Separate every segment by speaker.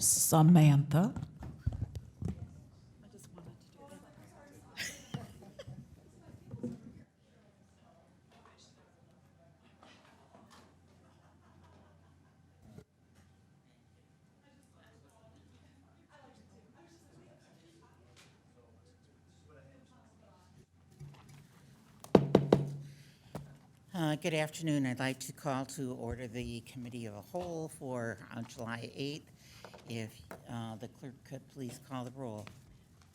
Speaker 1: Samantha.
Speaker 2: Good afternoon. I'd like to call to order the Committee of a Whole for July 8th. If the clerk could please call the roll.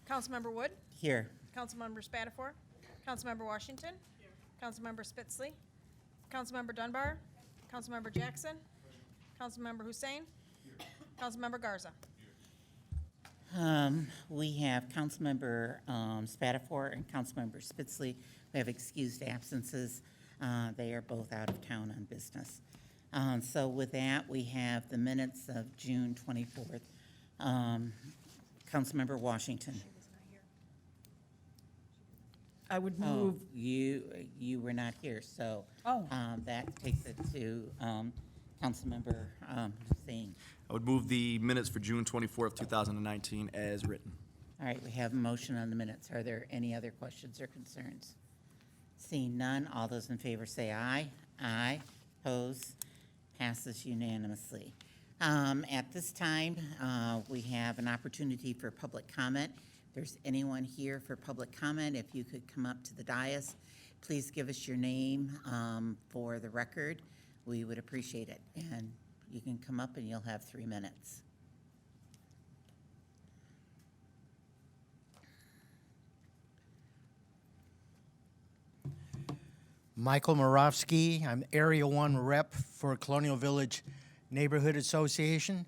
Speaker 3: Councilmember Wood,
Speaker 2: Here.
Speaker 3: Councilmember Spatafor, Councilmember Washington, Councilmember Spitzley, Councilmember Dunbar, Councilmember Jackson, Councilmember Hussein, Councilmember Garza.
Speaker 2: We have Councilmember Spatafor and Councilmember Spitzley who have excused absences. They are both out of town on business. So with that, we have the minutes of June 24th. Councilmember Washington.
Speaker 1: I would
Speaker 2: Oh,
Speaker 1: move,
Speaker 2: you were not here, so
Speaker 1: Oh.
Speaker 2: That takes it to Councilmember Hussein.
Speaker 4: I would move the minutes for June 24th, 2019 as written.
Speaker 2: All right, we have a motion on the minutes. Are there any other questions or concerns? Seeing none, all those in favor say aye. Aye. Opposed? Passes unanimously. At this time, we have an opportunity for public comment. If there's anyone here for public comment, if you could come up to the dais, please give us your name for the record. We would appreciate it. And you can come up and you'll have 3 minutes.
Speaker 5: Michael Moravsky. I'm Area 1 rep for Colonial Village Neighborhood Association.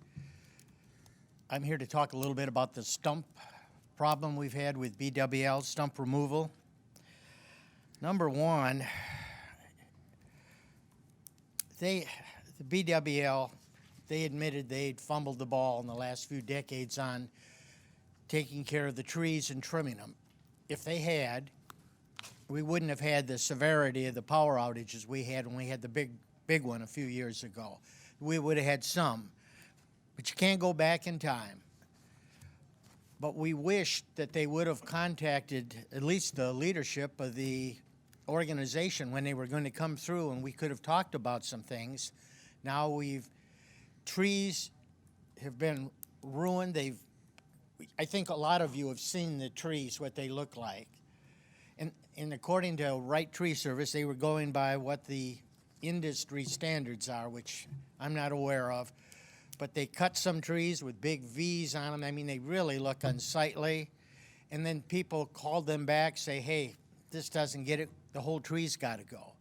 Speaker 5: I'm here to talk a little bit about the stump problem we've had with BWL, stump removal. Number one, the BWL, they admitted they'd fumbled the ball in the last few decades on taking care of the trees and trimming them. If they had, we wouldn't have had the severity of the power outages we had when we had the big one a few years ago. We would have had some, but you can't go back in time. But we wished that they would have contacted at least the leadership of the organization when they were going to come through, and we could have talked about some things. Now trees have been ruined. I think a lot of you have seen the trees, what they look like. And according to Wright Tree Service, they were going by what the industry standards are, which I'm not aware of. But they cut some trees with big V's on them. I mean, they really look unsightly. And then people called them back, say, hey, this doesn't get it. The whole tree's got to go.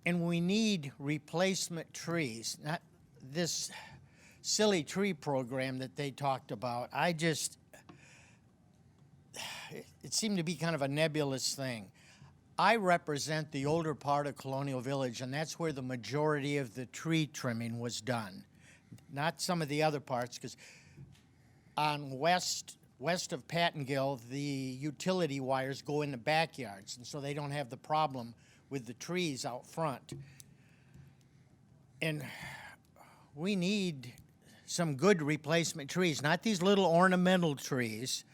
Speaker 5: And we need replacement trees, not this silly tree program that they talked about. It seemed to be kind of a nebulous thing. I represent the older part of Colonial Village, and that's where the majority of the tree trimming was done, not some of the other parts, because on west of Pattengill, the utility wires go in the backyards, and so they don't have the problem with the trees out front. And we need some good replacement trees, not these little ornamental trees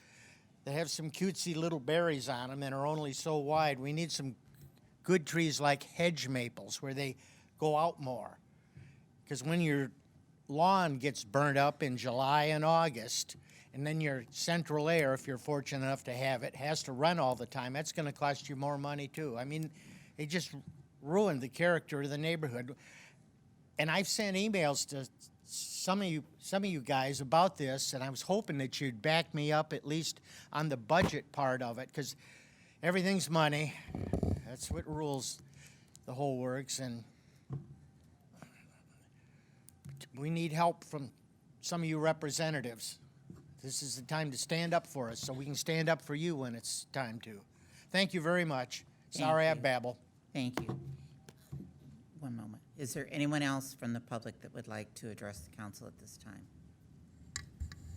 Speaker 5: that have some cutesy little berries on them and are only so wide. We need some good trees like hedge maples where they go out more. Because when your lawn gets burned up in July and August, and then your central air, if you're fortunate enough to have it, has to run all the time, that's going to cost you more money too. I mean, they just ruined the character of the neighborhood. And I've sent emails to some of you guys about this, and I was hoping that you'd back me up at least on the budget part of it, because everything's money. That's what rules the whole works, and we need help from some of you representatives. This is the time to stand up for us, so we can stand up for you when it's time to. Thank you very much. Sorry I babble.
Speaker 2: Thank you. One moment. Is there anyone else from the public that would like to address the council at this time?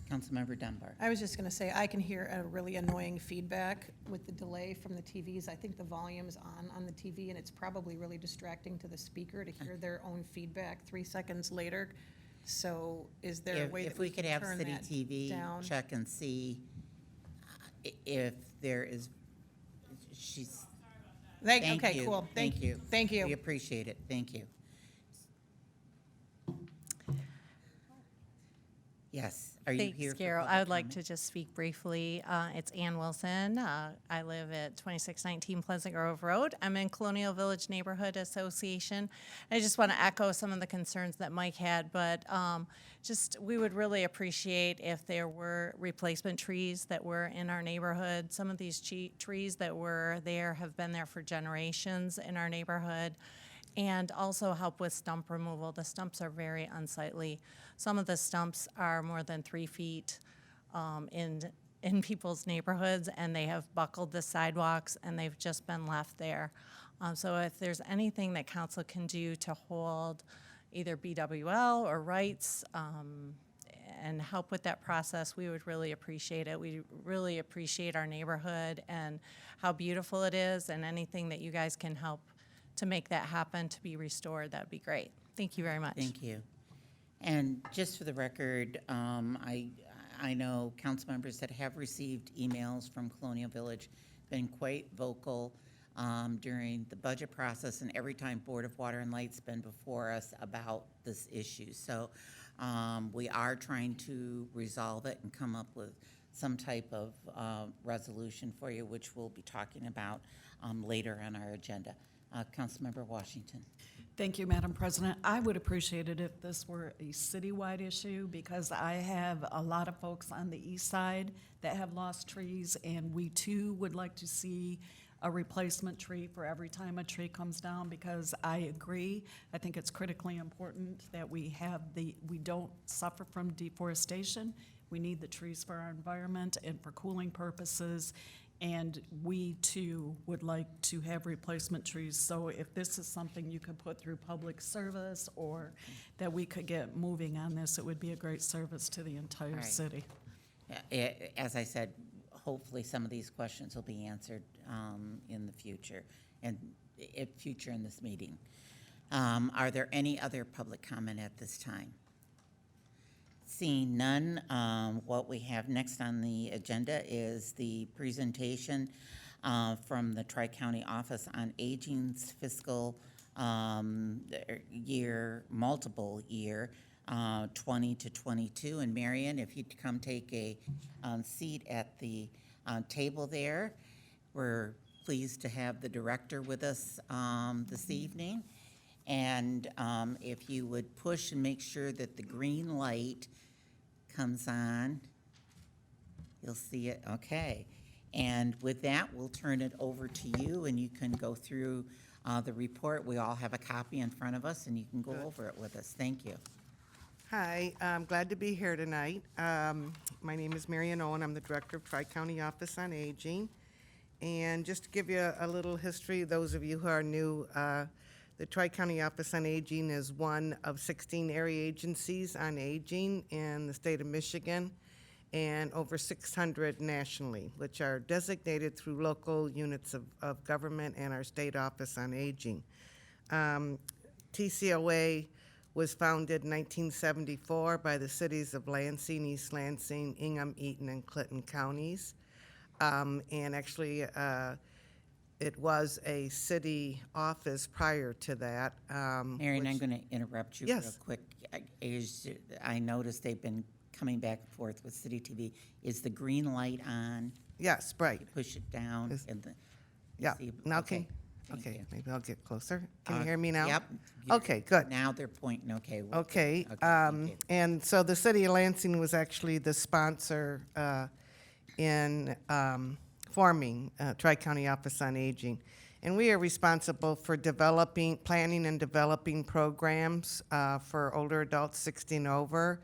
Speaker 2: Councilmember Dunbar.
Speaker 3: I was just going to say, I can hear a really annoying feedback with the delay from the TVs. I think the volume's on the TV, and it's probably really distracting to the speaker to hear their own feedback 3 seconds later. So is there a way that
Speaker 2: If we could
Speaker 3: can
Speaker 2: have
Speaker 3: turn
Speaker 2: City
Speaker 3: that
Speaker 2: TV
Speaker 3: down?
Speaker 2: check and see if there is, she's, thank
Speaker 3: Okay,
Speaker 2: you.
Speaker 3: cool.
Speaker 2: Thank you.
Speaker 3: Thank you.
Speaker 2: We appreciate it. Thank you. Yes, are you here
Speaker 1: Thanks,
Speaker 2: for
Speaker 1: Carol.
Speaker 2: public
Speaker 1: I would like
Speaker 2: comment?
Speaker 1: to just speak briefly. It's Ann Wilson. I live at 2619 Pleasant Grove Road. I'm in Colonial Village Neighborhood Association. I just want to echo some of the concerns that Mike had, but we would really appreciate if there were replacement trees that were in our neighborhood. Some of these trees that were there have been there for generations in our neighborhood. And also help with stump removal. The stumps are very unsightly. Some of the stumps are more than 3 feet in people's neighborhoods, and they have buckled the sidewalks, and they've just been left there. So if there's anything that council can do to hold either BWL or rights and help with that process, we would really appreciate it. We really appreciate our neighborhood and how beautiful it is, and anything that you guys can help to make that happen, to be restored, that'd be great. Thank you very much.
Speaker 2: Thank you. And just for the record, I know council members that have received emails from Colonial Village, been quite vocal during the budget process and every time Board of Water and Light's been before us about this issue. So we are trying to resolve it and come up with some type of resolution for you, which we'll be talking about later on our agenda. Councilmember Washington.
Speaker 6: Thank you, Madam President. I would appreciate it if this were a citywide issue, because I have a lot of folks on the east side that have lost trees, and we too would like to see a replacement tree for every time a tree comes down, because I agree. I think it's critically important that we don't suffer from deforestation. We need the trees for our environment and for cooling purposes. And we too would like to have replacement trees. So if this is something you could put through public service, or that we could get moving on this, it would be a great service to the entire
Speaker 2: Right.
Speaker 6: city.
Speaker 2: As I said, hopefully some of these questions will be answered in the future, and future in this meeting. Are there any other public comment at this time? Seeing none, what we have next on the agenda is the presentation from the Tri-County Office on Aging's fiscal year, multiple year, 20 to 22. And Marion, if you'd come take a seat at the table there. We're pleased to have the director with us this evening. And if you would push and make sure that the green light comes on, you'll see it, okay. And with that, we'll turn it over to you, and you can go through the report. We all have a copy in front of us, and you can go over it with us. Thank you.
Speaker 7: Hi, I'm glad to be here tonight. My name is Marian Owen. I'm the Director of Tri-County Office on Aging. And just to give you a little history, those of you who are new, the Tri-County Office on Aging is one of 16 area agencies on aging in the state of Michigan, and over 600 nationally, which are designated through local units of government and our state office on aging. TCOA was founded in 1974 by the cities of Lansing, East Lansing, Ingham, Eaton, and Clinton counties. And actually, it was a city office prior to that.
Speaker 2: Marion, I'm
Speaker 7: which-
Speaker 2: going to interrupt you real
Speaker 7: Yes.
Speaker 2: quick. I noticed they've been coming back and forth with City TV. Is the green light on?
Speaker 7: Yes, right.
Speaker 2: Push it down
Speaker 7: Is-
Speaker 2: and the.
Speaker 7: Yeah,
Speaker 2: see-
Speaker 7: now
Speaker 2: okay,
Speaker 7: can,
Speaker 2: thank
Speaker 7: okay,
Speaker 2: you.
Speaker 7: maybe I'll get closer. Can you hear me now?
Speaker 2: Yep.
Speaker 7: Okay, good.
Speaker 2: Now they're pointing, okay.
Speaker 7: Okay,
Speaker 2: thank you.
Speaker 7: and so the city of Lansing was actually the sponsor in forming Tri-County Office on Aging. And we are responsible for planning and developing programs for older adults 60 and over.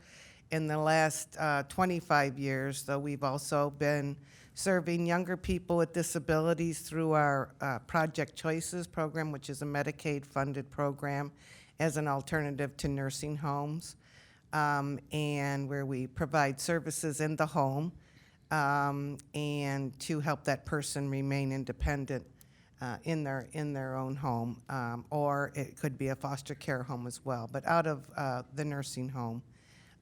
Speaker 7: In the last 25 years, though, we've also been serving younger people with disabilities through our Project Choices program, which is a Medicaid-funded program as an alternative to nursing homes, and where we provide services in the home and to help that person remain independent in their own home, or it could be a foster care home as well, but out of the nursing home.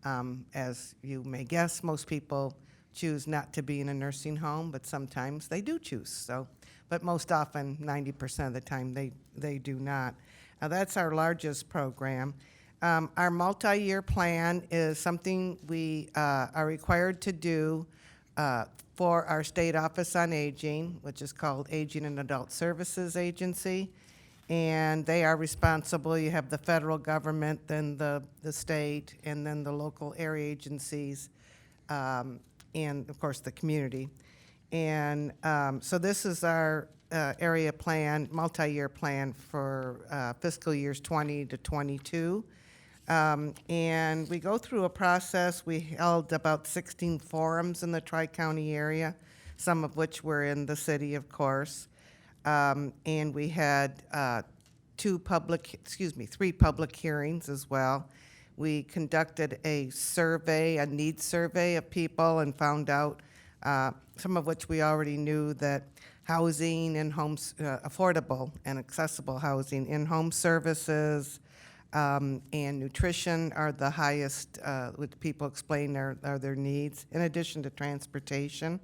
Speaker 7: As you may guess, most people choose not to be in a nursing home, but sometimes they do choose. So, but most often, 90% of the time, they do not. Now, that's our largest program. Our multi-year plan is something we are required to do for our State Office on Aging, which is called Aging and Adult Services Agency. And they are responsible. You have the federal government, then the state, and then the local area agencies, and of course the community. And so this is our area plan, multi-year plan for fiscal years 20 to 22. And we go through a process. We held about 16 forums in the Tri-County area, some of which were in the city, of course. And we had three public hearings as well. We conducted a survey, a needs survey of people, and found out some of which we already knew, that housing and homes, affordable and accessible housing, in-home services, and nutrition are the highest, what people explain are their needs, in addition to transportation.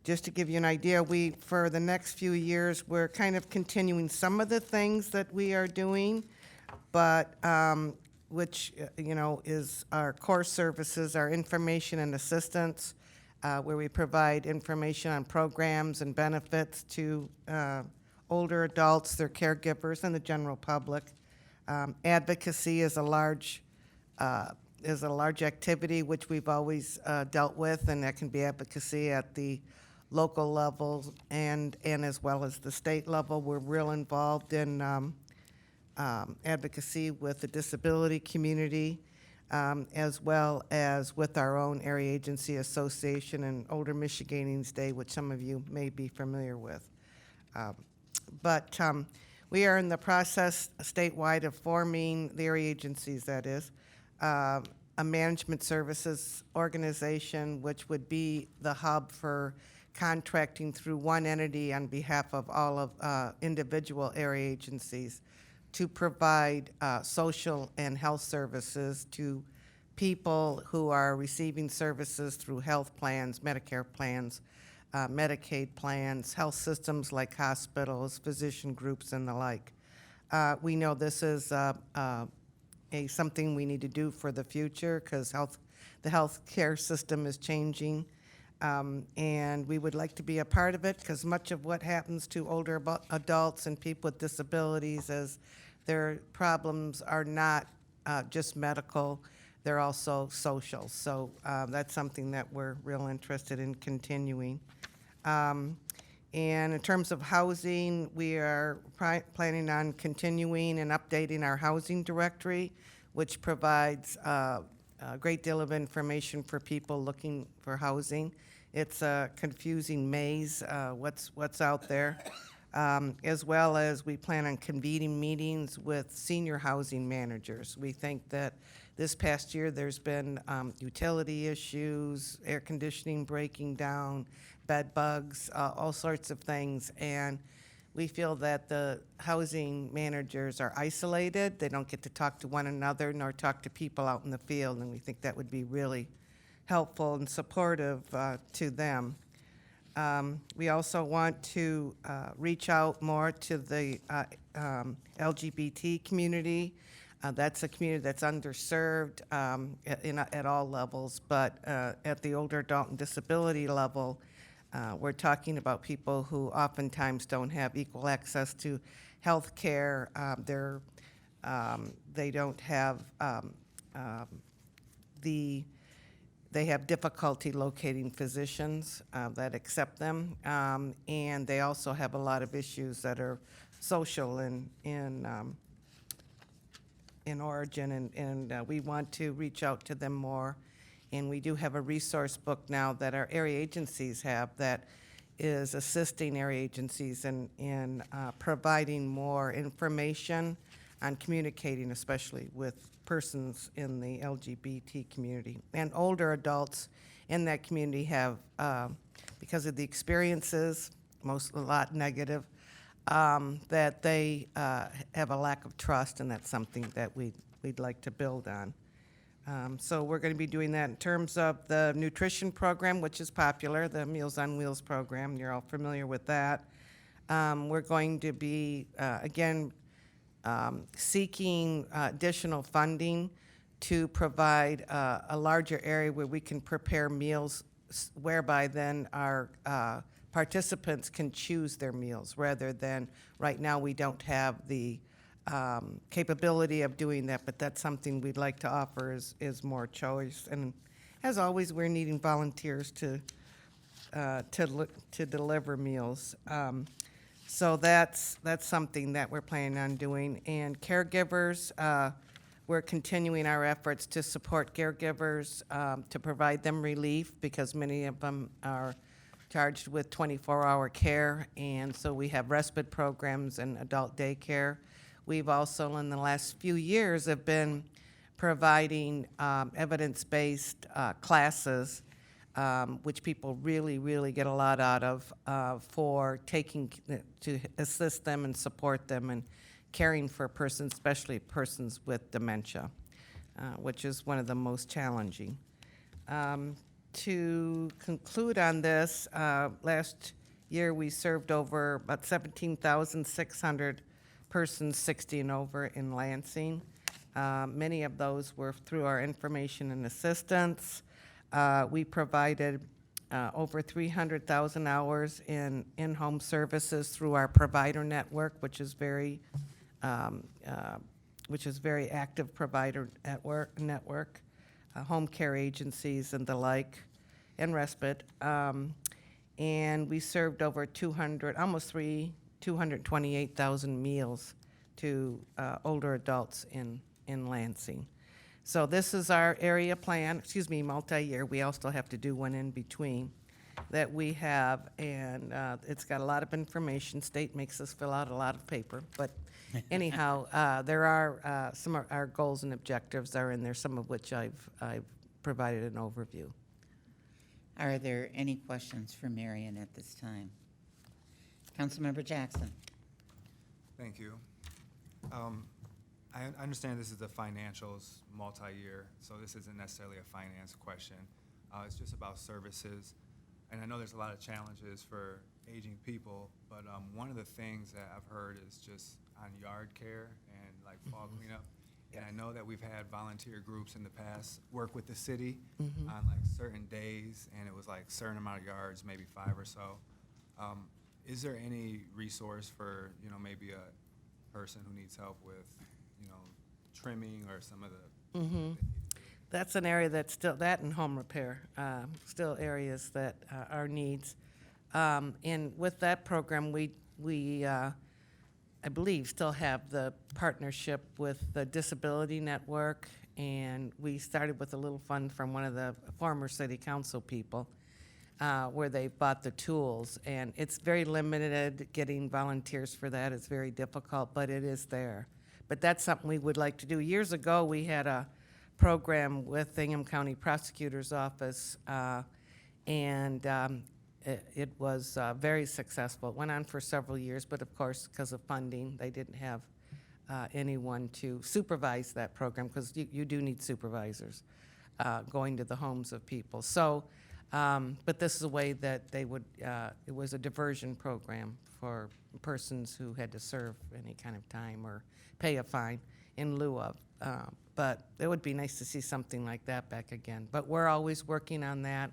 Speaker 7: Just to give you an idea, for the next few years, we're kind of continuing some of the things that we are doing, but which, is our core services, our information and assistance, where we provide information on programs and benefits to older adults, their caregivers, and the general public. Advocacy is a large activity which we've always dealt with, and that can be advocacy at the local level and as well as the state level. We're real involved in advocacy with the disability community, as well as with our own area agency association and Older Michiganings Day, which some of you may be familiar with. But we are in the process statewide of forming the area agencies, that is, a management services organization, which would be the hub for contracting through one entity on behalf of all of individual area agencies to provide social and health services to people who are receiving services through health plans, Medicare plans, Medicaid plans, health systems like hospitals, physician groups, and the like. We know this is something we need to do for the future because the healthcare system is changing. And we would like to be a part of it because much of what happens to older adults and people with disabilities is their problems are not just medical, they're also social. So that's something that we're real interested in continuing. And in terms of housing, we are planning on continuing and updating our housing directory, which provides a great deal of information for people looking for housing. It's a confusing maze, what's out there, as well as we plan on convening meetings with senior housing managers. We think that this past year there's been utility issues, air conditioning breaking down, bed bugs, all sorts of things, and we feel that the housing managers are isolated. They don't get to talk to one another nor talk to people out in the field, and we think that would be really helpful and supportive to them. We also want to reach out more to the LGBT community. That's a community that's underserved at all levels, but at the older adult and disability level, we're talking about people who oftentimes don't have equal access to health care. They don't have they have difficulty locating physicians that accept them, and they also have a lot of issues that are social in origin, and we want to reach out to them more. And we do have a resource book now that our area agencies have that is assisting area agencies in providing more information on communicating, especially with persons in the LGBT community. And older adults in that community have, because of the experiences, a lot negative, that they have a lack of trust, and that's something that we we'd like to build on. So we're going to be doing that in terms of the nutrition program, which is popular, the Meals on Wheels program. You're all familiar with that. We're going to be, again, seeking additional funding to provide a larger area where we can prepare meals, whereby then our participants can choose their meals, rather than, right now, we don't have the capability of doing that, but that's something we'd like to offer is more choice. And as always, we're needing volunteers to deliver meals. So that's something that we're planning on doing. And caregivers, we're continuing our efforts to support caregivers, to provide them relief, because many of them are charged with 24-hour care, and so we have respite programs and adult daycare. We've also, in the last few years, have been providing evidence-based classes, which people really, really get a lot out of, for to assist them and support them and caring for persons, especially persons with dementia, which is one of the most challenging. To conclude on this, last year we served over about 17,600 persons 60 and over in Lansing. Many of those were through our information and assistance. We provided over 300,000 hours in in-home services through our provider network, which is very active provider network, home care agencies and the like, and respite. And we served over 228,000 meals to older adults in Lansing. So this is our area plan, multi-year. We also have to do one in between that we have, and it's got a lot of information. State makes us fill out a lot of paper, but anyhow, there are some of our goals and objectives are in there, some of which I've provided an overview.
Speaker 2: Are there any questions for Marion at this time? Councilmember Jackson.
Speaker 8: Thank you. I understand this is the financials multi-year, so this isn't necessarily a finance question. It's just about services. And I know there's a lot of challenges for aging people, but one of the things that I've heard is just on yard care and like fall cleanup. And I know that we've had volunteer groups in the past work with the city on like certain days, and it was like certain amount of yards, maybe 5 or so. Is there any resource for, maybe a person who needs help with, trimming or some of the?
Speaker 7: That's an area that's still, that and home repair, still areas that are needs. And with that program, we I believe, still have the partnership with the Disability Network, and we started with a little fund from one of the former city council people, where they bought the tools, and it's very limited. Getting volunteers for that is very difficult, but it is there. But that's something we would like to do. Years ago, we had a program with Hingham County Prosecutor's Office, and it was very successful. It went on for several years, but of course, because of funding, they didn't have anyone to supervise that program, because you do need supervisors going to the homes of people. So, but this is a way that they would, it was a diversion program for persons who had to serve any kind of time or pay a fine in lieu of. But it would be nice to see something like that back again. But we're always working on that.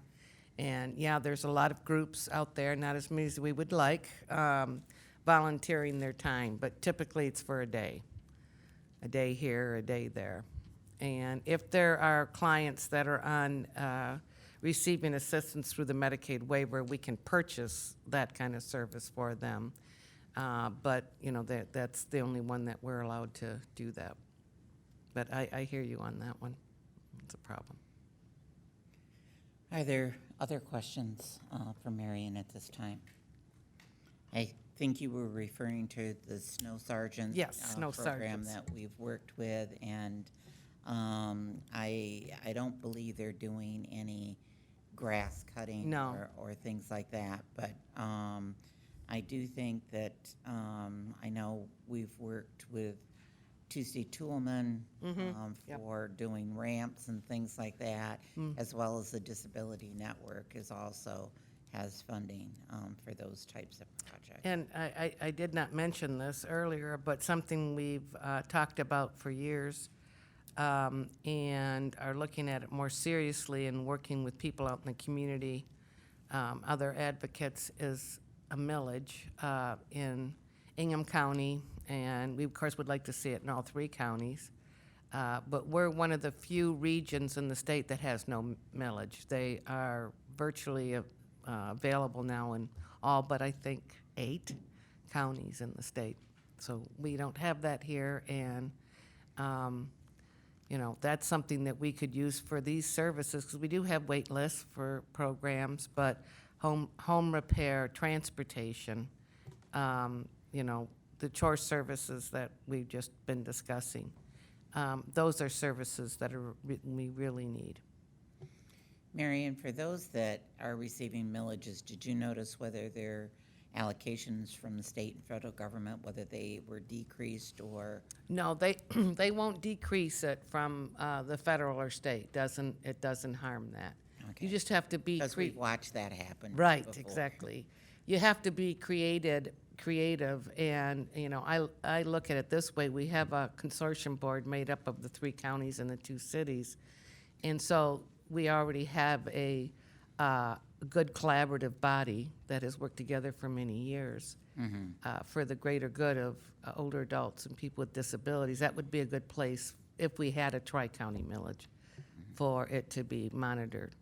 Speaker 7: And yeah, there's a lot of groups out there, not as many as we would like, volunteering their time, but typically it's for a day here, a day there. And if there are clients that are on receiving assistance through the Medicaid waiver, we can purchase that kind of service for them. But that's the only one that we're allowed to do that. But I hear you on that one. It's a problem.
Speaker 2: Are there other questions for Marion at this time? I think you were referring to the Snow Sergeant
Speaker 7: Yes, Snow
Speaker 2: program
Speaker 7: Sergeants.
Speaker 2: that we've worked with, and I don't believe they're doing any grass cutting
Speaker 7: No.
Speaker 2: or things like that, but I do think that I know we've worked with Tuesday Toolman
Speaker 7: Yep.
Speaker 2: for doing ramps and things like that, as well as the Disability Network is also has funding for those types of projects.
Speaker 7: And I did not mention this earlier, but something we've talked about for years and are looking at it more seriously and working with people out in the community, other advocates, is a millage in Ingham County, and we, of course, would like to see it in all 3 counties. But we're one of the few regions in the state that has no millage. They are virtually available now in all but, I think, 8 counties in the state. So we don't have that here, and you know, that's something that we could use for these services, because we do have wait lists for programs, but home repair, transportation, you know, the chore services that we've just been discussing, those are services that we really need.
Speaker 2: Marion, for those that are receiving millages, did you notice whether their allocations from the state and federal government, whether they were decreased or?
Speaker 7: No, they they won't decrease it from the federal or state. It doesn't harm that.
Speaker 2: Okay.
Speaker 7: You just have to be
Speaker 2: Because we've watched that happen.
Speaker 7: right,
Speaker 2: before.
Speaker 7: exactly. You have to be creative, and you know, I look at it this way: we have a consortium board made up of the 3 counties and the 2 cities, and so we already have a good collaborative body that has worked together for many years for the greater good of older adults and people with disabilities. That would be a good place if we had a tri-county millage for it to be monitored.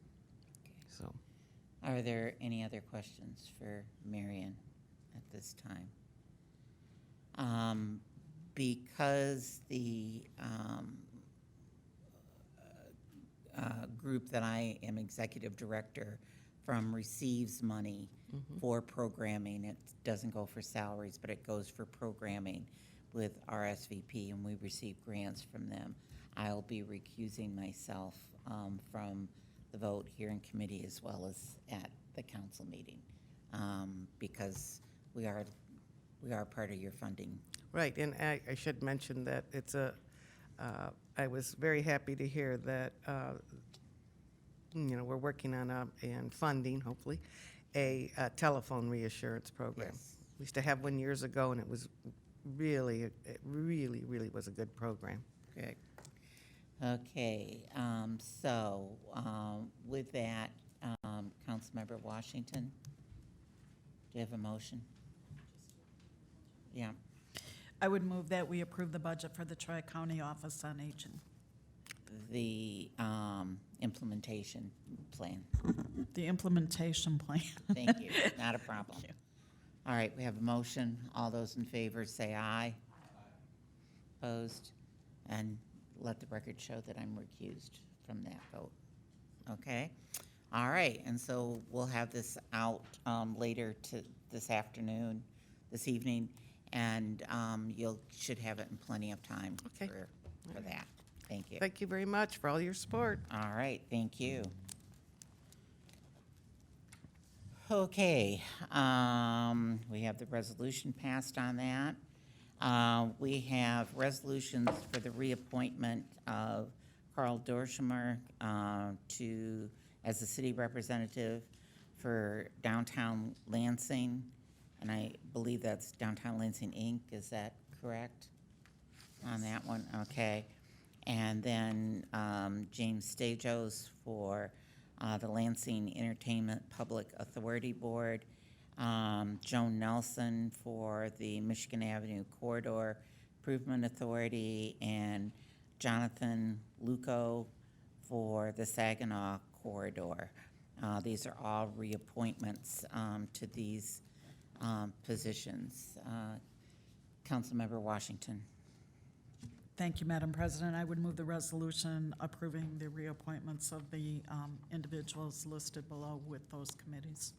Speaker 7: So,
Speaker 2: Are there any other questions for Marion at this time? Because the group that I am executive director from receives money for programming. It doesn't go for salaries, but it goes for programming with RSVP, and we receive grants from them. I'll be recusing myself from the vote here in committee as well as at the council meeting, because we are part of your funding.
Speaker 7: right, and I should mention that it's I was very happy to hear that, you know, we're working on and funding, hopefully, a telephone reassurance program.
Speaker 2: Yes.
Speaker 7: We used to have one years ago, and it really was a good program.
Speaker 2: Good. Okay, so with that, Councilmember Washington, do you have a motion? Yeah.
Speaker 6: I would move that we approve the budget for the Tri-County Office on Aging.
Speaker 2: The implementation plan.
Speaker 6: The implementation plan.
Speaker 2: Thank you, not a problem. All right, we have a motion. All those in favor say aye. Opposed? And let the record show that I'm recused from that vote. Okay? All right, and so we'll have this out later this afternoon, this evening, and you should have it in plenty of time
Speaker 7: Okay.
Speaker 2: for that. Thank you.
Speaker 7: Thank you very much for all your support.
Speaker 2: All right, thank you. Okay, we have the resolution passed on that. We have resolutions for the reappointment of Carl Dorshemer as the city representative for downtown Lansing, and I believe that's Downtown Lansing, Inc., is that correct? On that one, okay. And then James Stajos for the Lansing Entertainment Public Authority Board, Joan Nelson for the Michigan Avenue Corridor Improvement Authority, and Jonathan Luco for the Saginaw Corridor. These are all reappointments to these positions. Councilmember Washington.
Speaker 6: Thank you, Madam President. I would move the resolution approving the reappointments of the individuals listed below with those committees.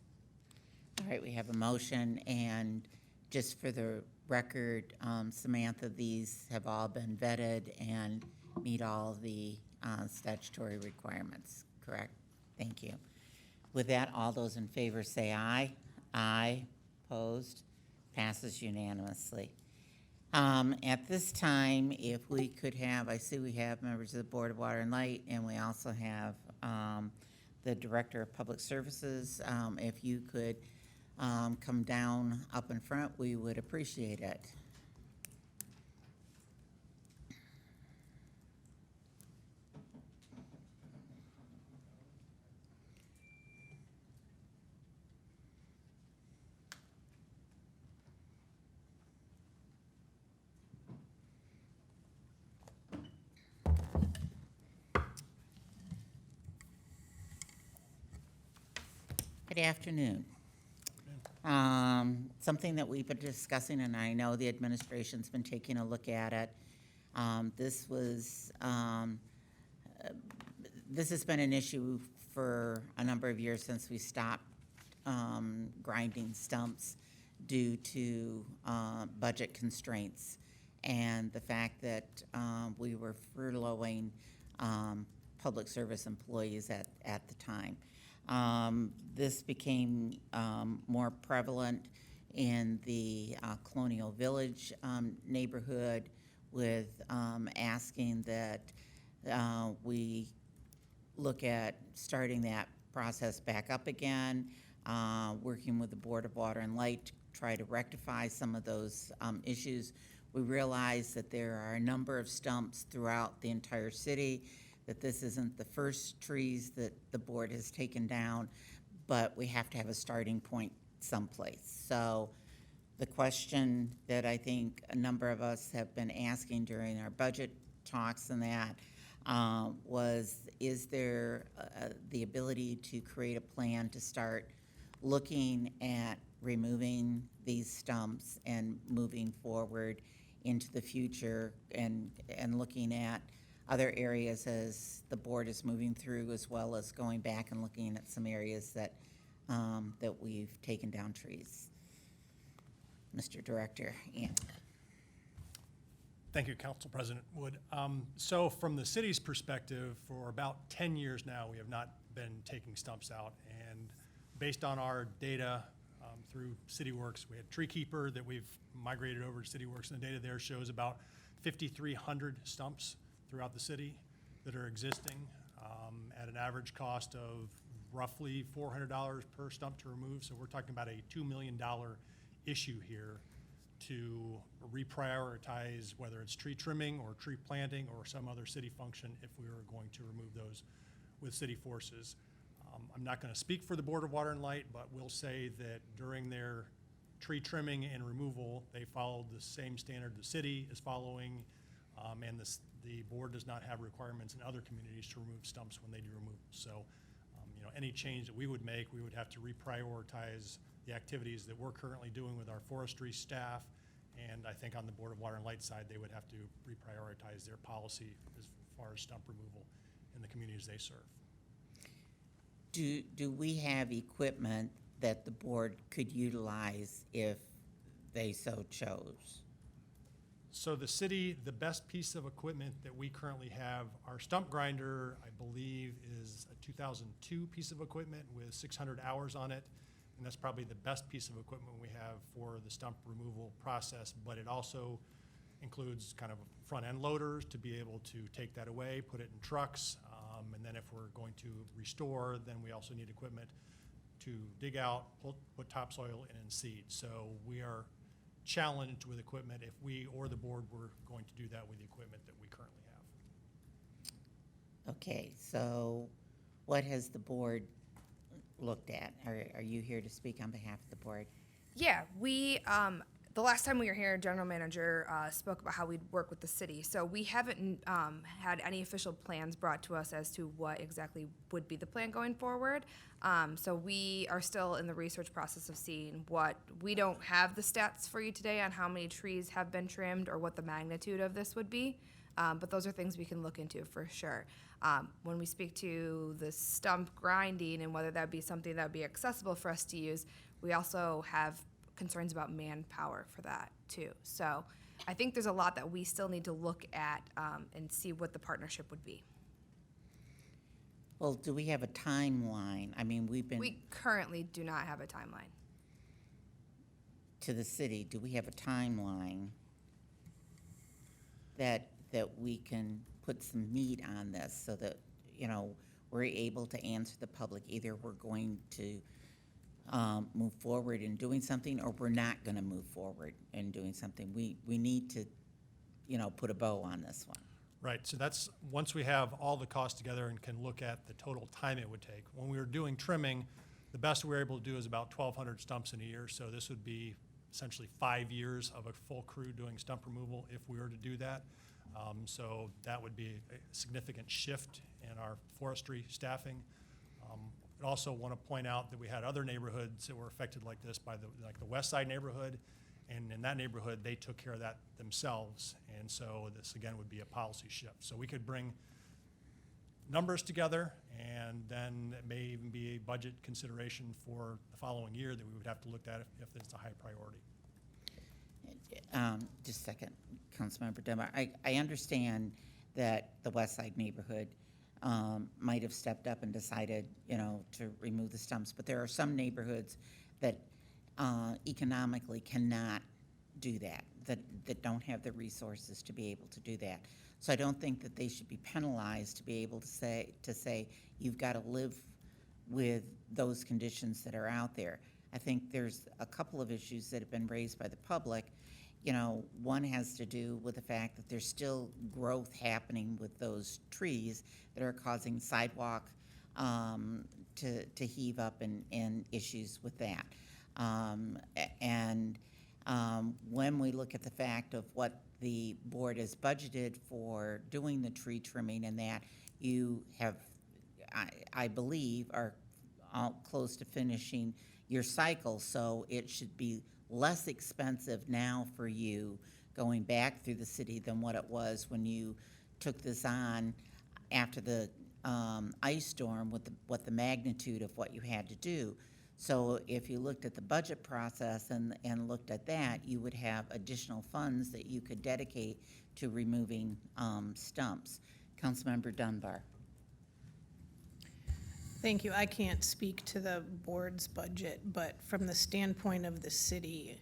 Speaker 2: All right, we have a motion, and just for the record, Samantha, these have all been vetted and meet all the statutory requirements, correct? Thank you. With that, all those in favor say aye. Aye. Opposed? Passes unanimously. At this time, if we could have, I see we have members of the Board of Water and Light, and we also have the Director of Public Services. If you could come down up in front, we would appreciate it. Good afternoon. Something that we've been discussing, and I know the administration's been taking a look at it. This has been an issue for a number of years since we stopped grinding stumps due to budget constraints and the fact that we were furloughing public service employees at the time. This became more prevalent in the Colonial Village neighborhood with asking that we look at starting that process back up again, working with the Board of Water and Light to try to rectify some of those issues. We realize that there are a number of stumps throughout the entire city, that this isn't the first trees that the board has taken down, but we have to have a starting point someplace. So the question that I think a number of us have been asking during our budget talks and that was, is there the ability to create a plan to start looking at removing these stumps and moving forward into the future and looking at other areas as the board is moving through, as well as going back and looking at some areas that that we've taken down trees. Mr. Director, Ian.
Speaker 9: Thank you, Council President Wood. So from the city's perspective, for about 10 years now, we have not been taking stumps out. And based on our data through CityWorks, we had Tree Keeper that we've migrated over to CityWorks, and the data there shows about 5,300 stumps throughout the city that are existing at an average cost of roughly $400 per stump to remove. So we're talking about a $2 million issue here to reprioritize whether it's tree trimming or tree planting or some other city function if we were going to remove those with city forces. I'm not going to speak for the Board of Water and Light, but will say that during their tree trimming and removal, they followed the same standard the city is following, and the board does not have requirements in other communities to remove stumps when they do removal. So, any change that we would make, we would have to reprioritize the activities that we're currently doing with our forestry staff, and I think on the Board of Water and Light side, they would have to reprioritize their policy as far as stump removal in the communities they serve.
Speaker 2: Do we have equipment that the board could utilize if they so chose?
Speaker 9: So the city, the best piece of equipment that we currently have, our stump grinder, I believe, is a 2002 piece of equipment with 600 hours on it. And that's probably the best piece of equipment we have for the stump removal process. But it also includes kind of front-end loaders to be able to take that away, put it in trucks. And then if we're going to restore, then we also need equipment to dig out, put topsoil in and seed. So we are challenged with equipment if we or the board were going to do that with the equipment that we currently have.
Speaker 2: Okay, so what has the board looked at? Are you here to speak on behalf of the board?
Speaker 10: Yeah, we, the last time we were here, General Manager spoke about how we'd work with the city. So we haven't had any official plans brought to us as to what exactly would be the plan going forward. So we are still in the research process of seeing we don't have the stats for you today on how many trees have been trimmed or what the magnitude of this would be. But those are things we can look into for sure. When we speak to the stump grinding and whether that would be something that would be accessible for us to use, we also have concerns about manpower for that too. So I think there's a lot that we still need to look at and see what the partnership would be.
Speaker 2: Well, do we have a timeline? I mean,
Speaker 10: We currently do not have a timeline.
Speaker 2: to the city, do we have a timeline that we can put some meat on this so that, we're able to answer the public. Either we're going to move forward in doing something, or we're not going to move forward in doing something. We need to, put a bow on this one.
Speaker 9: Right, so that's, once we have all the costs together and can look at the total time it would take. When we were doing trimming, the best we were able to do is about 1,200 stumps in a year, so this would be essentially 5 years of a full crew doing stump removal if we were to do that. So that would be a significant shift in our forestry staffing. I also want to point out that we had other neighborhoods that were affected like this by the West Side neighborhood, and in that neighborhood, they took care of that themselves, and so this again would be a policy shift. So we could bring numbers together, and then it may even be a budget consideration for the following year that we would have to look at if it's a high priority.
Speaker 2: Just a second, Councilmember Dunbar. I understand that the West Side neighborhood might have stepped up and decided, to remove the stumps, but there are some neighborhoods that economically cannot do that, that don't have the resources to be able to do that. So I don't think that they should be penalized to be able to say you've got to live with those conditions that are out there. I think there's a couple of issues that have been raised by the public. One has to do with the fact that there's still growth happening with those trees that are causing sidewalk to heave up and issues with that. When we look at the fact of what the board has budgeted for doing the tree trimming, and that you have, I believe, are close to finishing your cycle, so it should be less expensive now for you going back through the city than what it was when you took this on after the ice storm with what the magnitude of what you had to do. So if you looked at the budget process and looked at that, you would have additional funds that you could dedicate to removing stumps. Councilmember Dunbar.
Speaker 3: Thank you. I can't speak to the board's budget, but from the standpoint of the city,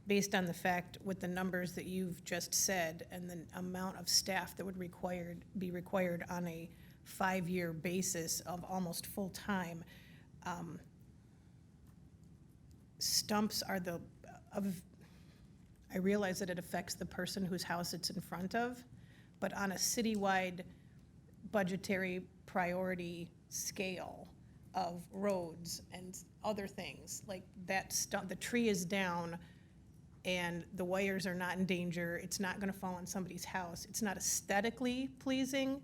Speaker 3: based on the fact with the numbers that you've just said and the amount of staff that would be required on a 5-year basis of almost full-time, stumps are I realize that it affects the person whose house it's in front of, but on a citywide budgetary priority scale of roads and other things, like that the tree is down and the wires are not in danger, it's not gonna fall on somebody's house. It's not aesthetically pleasing,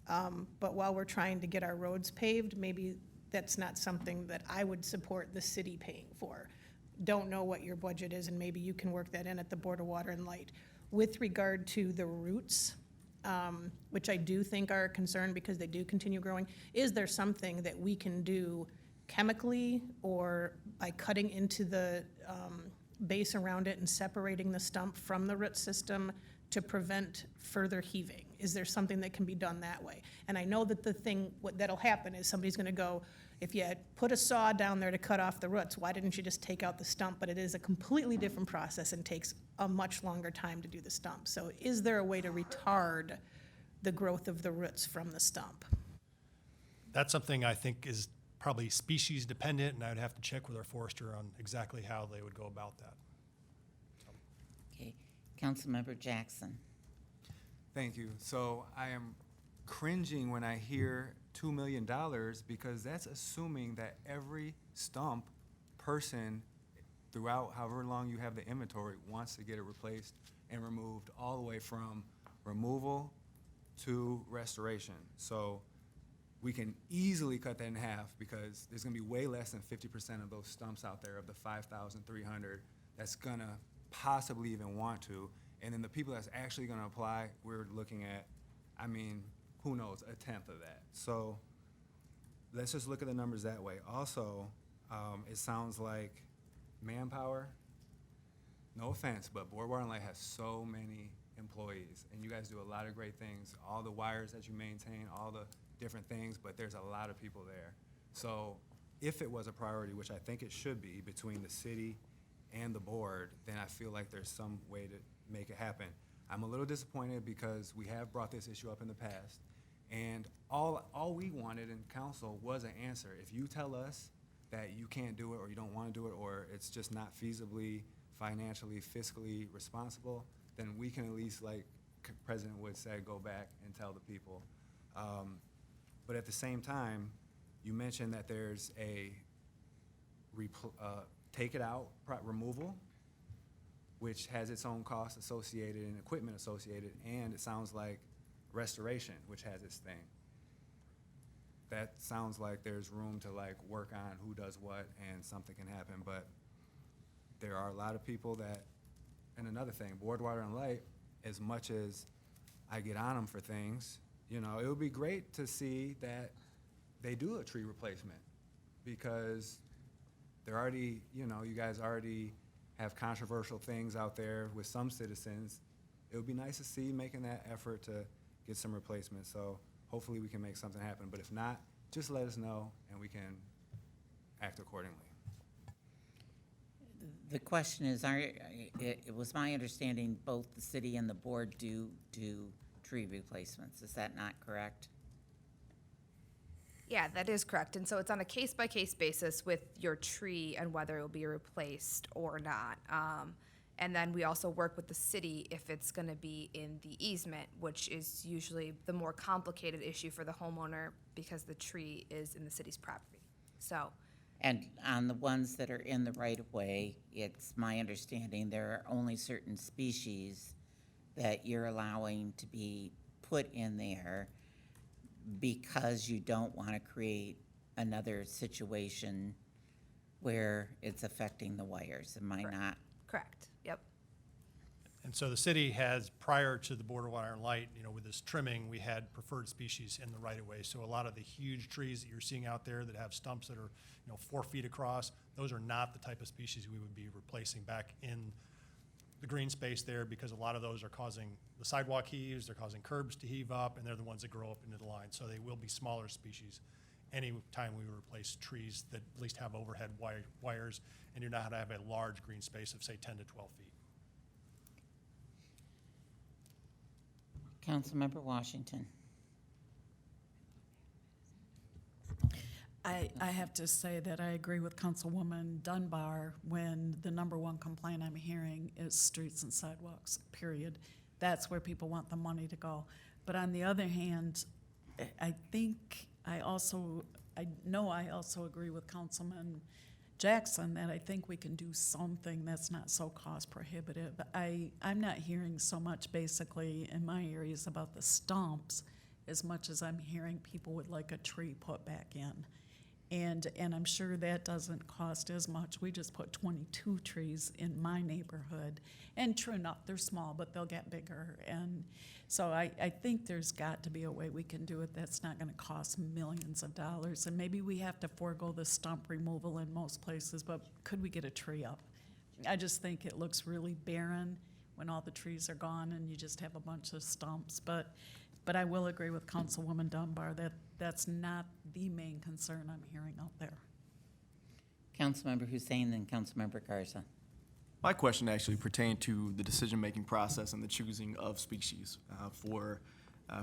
Speaker 3: but while we're trying to get our roads paved, maybe that's not something that I would support the city paying for. Don't know what your budget is, and maybe you can work that in at the Board of Water and Light. With regard to the roots, which I do think are a concern because they do continue growing, is there something that we can do chemically or by cutting into the base around it and separating the stump from the root system to prevent further heaving? Is there something that can be done that way? And I know that what that'll happen is somebody's gonna go, if you had put a saw down there to cut off the roots, why didn't you just take out the stump? But it is a completely different process and takes a much longer time to do the stump. So is there a way to retard the growth of the roots from the stump?
Speaker 9: That's something I think is probably species dependent, and I would have to check with our forester on exactly how they would go about that.
Speaker 2: Okay, Councilmember Jackson.
Speaker 8: Thank you. So I am cringing when I hear $2 million because that's assuming that every stump person throughout however long you have the inventory wants to get it replaced and removed, all the way from removal to restoration. So we can easily cut that in half because there's gonna be way less than 50% of those stumps out there of the 5,300 that's gonna possibly even want to. And then the people that's actually gonna apply, we're looking at, who knows, a tenth of that. So let's just look at the numbers that way. Also, it sounds like manpower, no offense, but Board Water and Light has so many employees, and you guys do a lot of great things. All the wires that you maintain, all the different things, but there's a lot of people there. So if it was a priority, which I think it should be between the city and the board, then I feel like there's some way to make it happen. I'm a little disappointed because we have brought this issue up in the past, and all we wanted in council was an answer. If you tell us that you can't do it, or you don't want to do it, or it's just not feasibly, financially, fiscally responsible, then we can at least, like President Wood said, go back and tell the people. But at the same time, you mentioned that there's a take it out removal, which has its own costs associated and equipment associated, and it sounds like restoration, which has its thing. That sounds like there's room to like work on who does what and something can happen, but there are a lot of people that, and another thing, Board, Water, and Light, as much as I get on them for things, you know, it would be great to see that they do a tree replacement, because they're already, you know, you guys already have controversial things out there with some citizens. It would be nice to see making that effort to get some replacements. So hopefully we can make something happen. But if not, just let us know and we can act accordingly.
Speaker 2: The question is, it was my understanding both the city and the board do tree replacements. Is that not correct?
Speaker 10: Yeah, that is correct. And so it's on a case-by-case basis with your tree and whether it will be replaced or not. And then we also work with the city if it's going to be in the easement, which is usually the more complicated issue for the homeowner because the tree is in the city's property. So,
Speaker 2: And on the ones that are in the right-of-way, it's my understanding there are only certain species that you're allowing to be put in there because you don't want to create another situation where it's affecting the wires. Am I not?
Speaker 10: correct. Yep.
Speaker 9: And so the city has, prior to the Board of Water and Light, you know, with this trimming, we had preferred species in the right-of-way. So a lot of the huge trees that you're seeing out there that have stumps that are, you know, 4 feet across, those are not the type of species we would be replacing back in the green space there, because a lot of those are causing the sidewalk heaves, they're causing curbs to heave up, and they're the ones that grow up into the line. So they will be smaller species anytime we replace trees that at least have overhead wires, and you're not going to have a large green space of, say, 10 to 12 feet.
Speaker 2: Councilmember Washington.
Speaker 6: I have to say that I agree with Councilwoman Dunbar when the number one complaint I'm hearing is streets and sidewalks, period. That's where people want the money to go. But on the other hand, I know I also agree with Councilman Jackson that I think we can do something that's not so cost prohibitive. I'm not hearing so much basically in my areas about the stumps as much as I'm hearing people would like a tree put back in. And I'm sure that doesn't cost as much. We just put 22 trees in my neighborhood. And true enough, they're small, but they'll get bigger. And so I think there's got to be a way we can do it that's not going to cost millions of dollars. And maybe we have to forego the stump removal in most places, but could we get a tree up? I just think it looks really barren when all the trees are gone and you just have a bunch of stumps. But I will agree with Councilwoman Dunbar that that's not the main concern I'm hearing out there.
Speaker 2: Councilmember Hussein and Councilmember Garza.
Speaker 4: My question actually pertained to the decision-making process and the choosing of species for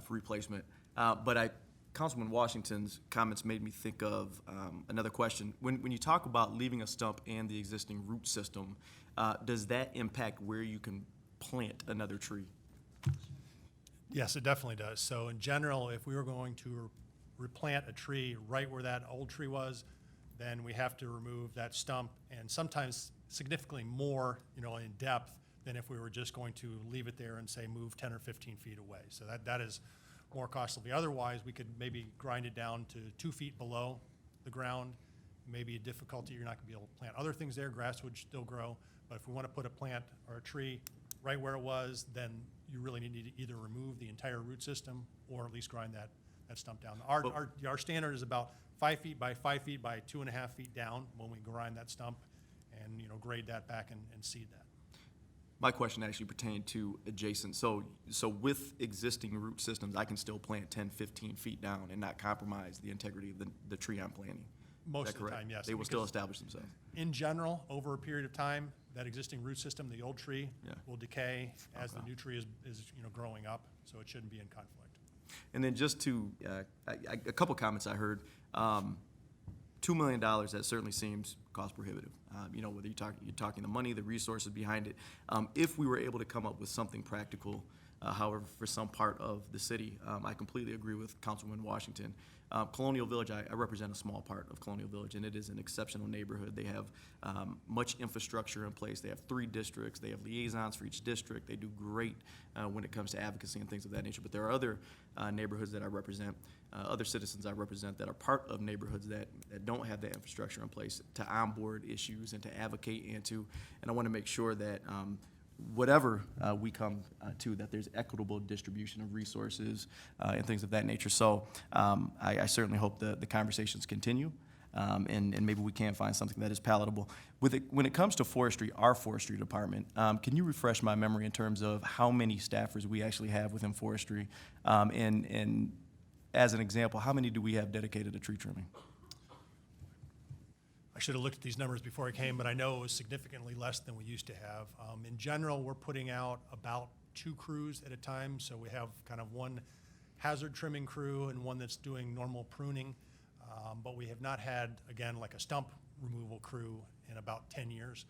Speaker 4: replacement. But Councilman Washington's comments made me think of another question. When you talk about leaving a stump and the existing root system, does that impact where you can plant another tree?
Speaker 9: Yes, it definitely does. So in general, if we were going to replant a tree right where that old tree was, then we have to remove that stump, and sometimes significantly more, you know, in depth than if we were just going to leave it there and say move 10 or 15 feet away. So that is more costly. Otherwise, we could maybe grind it down to 2 feet below the ground. Maybe a difficulty, you're not going to be able to plant other things there. Grass would still grow, but if we want to put a plant or a tree right where it was, then you really need to either remove the entire root system or at least grind that stump down. Our standard is about 5 feet by 5 feet by 2.5 feet down when we grind that stump and, you know, grade that back and seed that.
Speaker 4: My question actually pertained to adjacent. So with existing root systems, I can still plant 10, 15 feet down and not compromise the integrity of the tree I'm planting.
Speaker 9: Most
Speaker 4: Is that
Speaker 9: of the
Speaker 4: correct?
Speaker 9: time, yes.
Speaker 4: They will still
Speaker 9: because
Speaker 4: establish themselves.
Speaker 9: In general, over a period of time, that existing root system, the old tree,
Speaker 4: Yeah.
Speaker 9: will decay as the
Speaker 4: Okay.
Speaker 9: new tree is growing up, so it shouldn't be in conflict.
Speaker 4: And then just to, a couple comments I heard, $2 million, that certainly seems cost prohibitive. Whether you're talking the money, the resources behind it. If we were able to come up with something practical, however, for some part of the city, I completely agree with Councilman Washington. Colonial Village, I represent a small part of Colonial Village, and it is an exceptional neighborhood. They have much infrastructure in place. They have 3 districts. They have liaisons for each district. They do great when it comes to advocacy and things of that nature. But there are other neighborhoods that I represent, other citizens I represent that are part of neighborhoods that don't have that infrastructure in place to onboard issues and to advocate and I want to make sure that whatever we come to, that there's equitable distribution of resources and things of that nature. So I certainly hope the conversations continue, and maybe we can find something that is palatable. When it comes to forestry, our forestry department, can you refresh my memory in terms of how many staffers we actually have within forestry? And as an example, how many do we have dedicated to tree trimming?
Speaker 9: I should have looked at these numbers before I came, but I know it was significantly less than we used to have. In general, we're putting out about 2 crews at a time, so we have kind of one hazard trimming crew and one that's doing normal pruning. But we have not had, again, like a stump removal crew in about 10 years.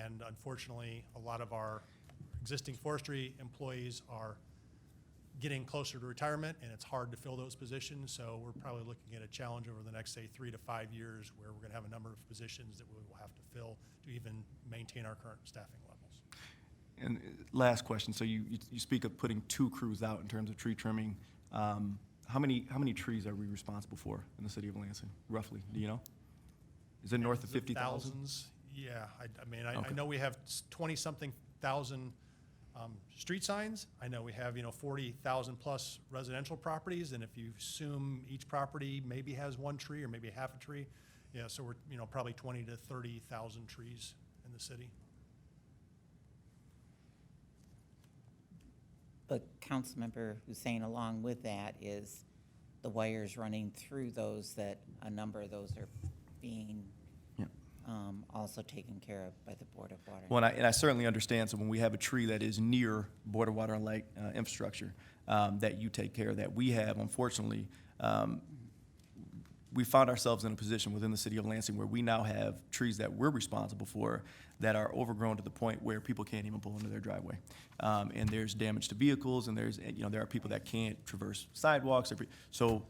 Speaker 9: And unfortunately, a lot of our existing forestry employees are getting closer to retirement, and it's hard to fill those positions. So we're probably looking at a challenge over the next, say, 3 to 5 years, where we're going to have a number of positions that we will have to fill to even maintain our current staffing levels.
Speaker 4: And last question, so you speak of putting 2 crews out in terms of tree trimming. How many trees are we responsible for in the city of Lansing, roughly? Do you know? Is it north of 50,000?
Speaker 9: Thousands, yeah. I mean, I
Speaker 4: Okay.
Speaker 9: know we have 20-something thousand street signs. I know we have, 40,000 plus residential properties, and if you assume each property maybe has 1 tree or maybe half a tree, yeah, so we're, probably 20 to 30,000 trees in the city.
Speaker 2: But Councilmember Hussein, along with that is the wires running through those, that a number of those are being
Speaker 4: Yeah.
Speaker 2: also taken care of by the Board of Water.
Speaker 4: Well, and I certainly understand, so when we have a tree that is near Board of Water and Lake infrastructure, that you take care of that. We have, unfortunately, we found ourselves in a position within the city of Lansing where we now have trees that we're responsible for that are overgrown to the point where people can't even pull into their driveway. And there's damage to vehicles, and there are people that can't traverse sidewalks. So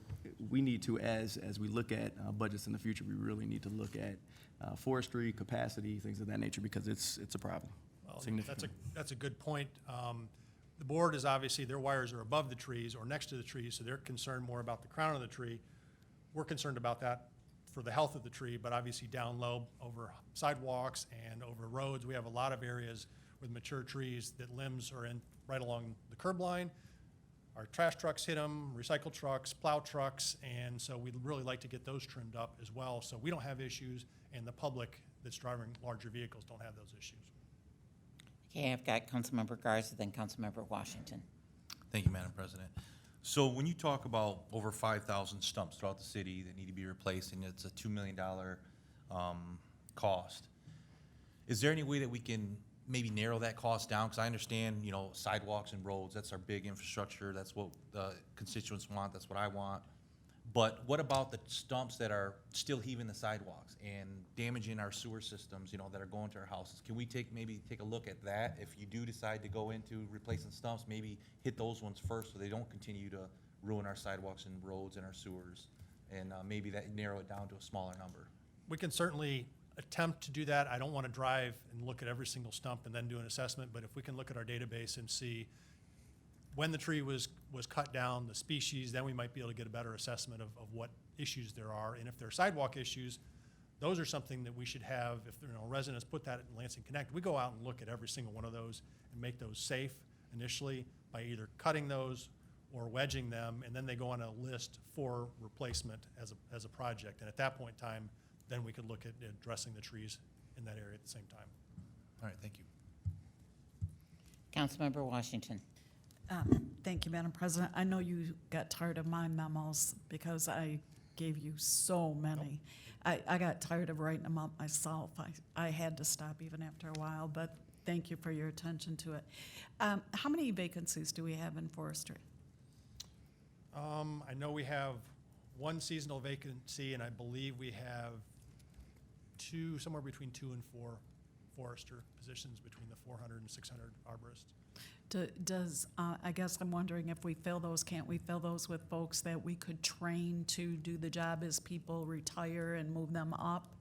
Speaker 4: we need to, as we look at budgets in the future, we really need to look at forestry, capacity, things of that nature, because it's a problem.
Speaker 9: Well,
Speaker 4: Significant.
Speaker 9: that's a good point. The board is obviously, their wires are above the trees or next to the trees, so they're concerned more about the crown of the tree. We're concerned about that for the health of the tree, but obviously down low over sidewalks and over roads, we have a lot of areas with mature trees that limbs are in right along the curb line. Our trash trucks hit them, recycle trucks, plow trucks, and so we'd really like to get those trimmed up as well, so we don't have issues, and the public that's driving larger vehicles don't have those issues.
Speaker 2: Okay, I've got Councilmember Garza, then Councilmember Washington.
Speaker 11: Thank you, Madam President. So when you talk about over 5,000 stumps throughout the city that need to be replaced, and it's a $2 million cost, is there any way that we can maybe narrow that cost down? Because I understand, sidewalks and roads, that's our big infrastructure, that's what the constituents want, that's what I want. But what about the stumps that are still heaving the sidewalks and damaging our sewer systems, that are going to our houses? Can we maybe take a look at that? If you do decide to go into replacing stumps, maybe hit those ones first so they don't continue to ruin our sidewalks and roads and our sewers, and maybe that narrow it down to a smaller number.
Speaker 9: We can certainly attempt to do that. I don't want to drive and look at every single stump and then do an assessment, but if we can look at our database and see when the tree was cut down, the species, then we might be able to get a better assessment of what issues there are. And if there are sidewalk issues, those are something that we should have. If residents put that in Lansing Connect, we go out and look at every single one of those and make those safe initially by either cutting those or wedging them, and then they go on a list for replacement as a project. And at that point in time, then we could look at addressing the trees in that area at the same time.
Speaker 11: All right, thank you.
Speaker 2: Councilmember Washington.
Speaker 6: Thank you, Madam President. I know you got tired of my memos because I gave you so many. I got tired of writing them up myself. I had to stop even after a while, but thank you for your attention to it. How many vacancies do we have in forestry?
Speaker 9: I know we have one seasonal vacancy, and I believe we have somewhere between 2 and 4 forester positions between the 400 and 600 arborists.
Speaker 6: I guess I'm wondering if we fill those, can't we fill those with folks that we could train to do the job as people retire and move them up?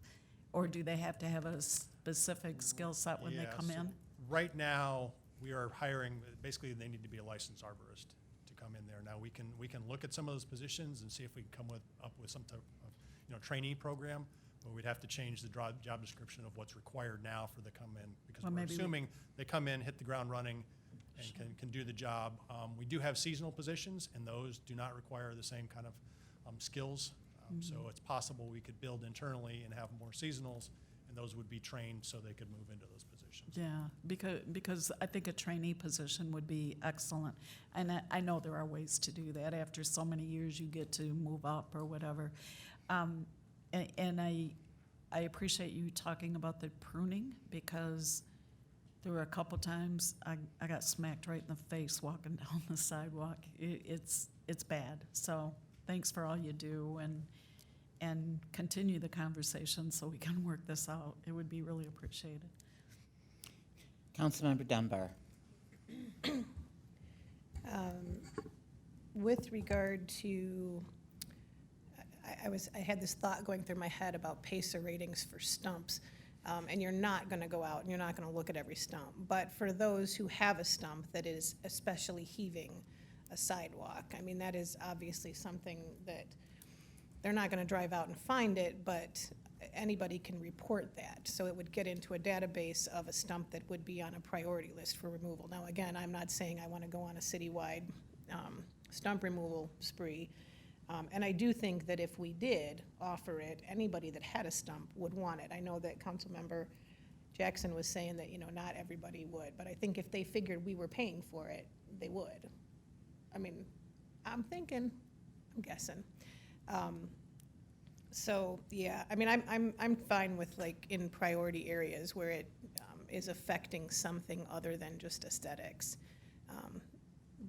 Speaker 6: Or do they have to have a specific skill set when they
Speaker 9: Yeah,
Speaker 6: come
Speaker 9: so
Speaker 6: in?
Speaker 9: Right now, we are hiring, basically, they need to be a licensed arborist to come in there. Now, we can look at some of those positions and see if we can come up with some type of, trainee program, but we'd have to change the job description of what's required now for the come in, because
Speaker 6: Well,
Speaker 9: we're
Speaker 6: maybe we-
Speaker 9: assuming they come in, hit the ground running, and can do the job. We do have seasonal positions, and those do not require the same kind of skills. So it's possible we could build internally and have more seasonals, and those would be trained so they could move into those positions.
Speaker 6: Yeah, because I think a trainee position would be excellent. And I know there are ways to do that. After so many years, you get to move up or whatever. And I appreciate you talking about the pruning, because there were a couple times I got smacked right in the face walking down the sidewalk. It's bad. So thanks for all you do, and continue the conversation so we can work this out. It would be really appreciated.
Speaker 2: Councilmember Dunbar.
Speaker 3: With regard to, I had this thought going through my head about PACER ratings for stumps. And you're not gonna go out and you're not gonna look at every stump. But for those who have a stump that is especially heaving a sidewalk, I mean, that is obviously something that they're not gonna drive out and find it, but anybody can report that. So it would get into a database of a stump that would be on a priority list for removal. Now, again, I'm not saying I wanna go on a citywide stump removal spree. And I do think that if we did offer it, anybody that had a stump would want it. I know that Councilmember Jackson was saying that, not everybody would, but I think if they figured we were paying for it, they would. I mean, I'm guessing. So, yeah, I mean, I'm fine with, like, in priority areas where it is affecting something other than just aesthetics.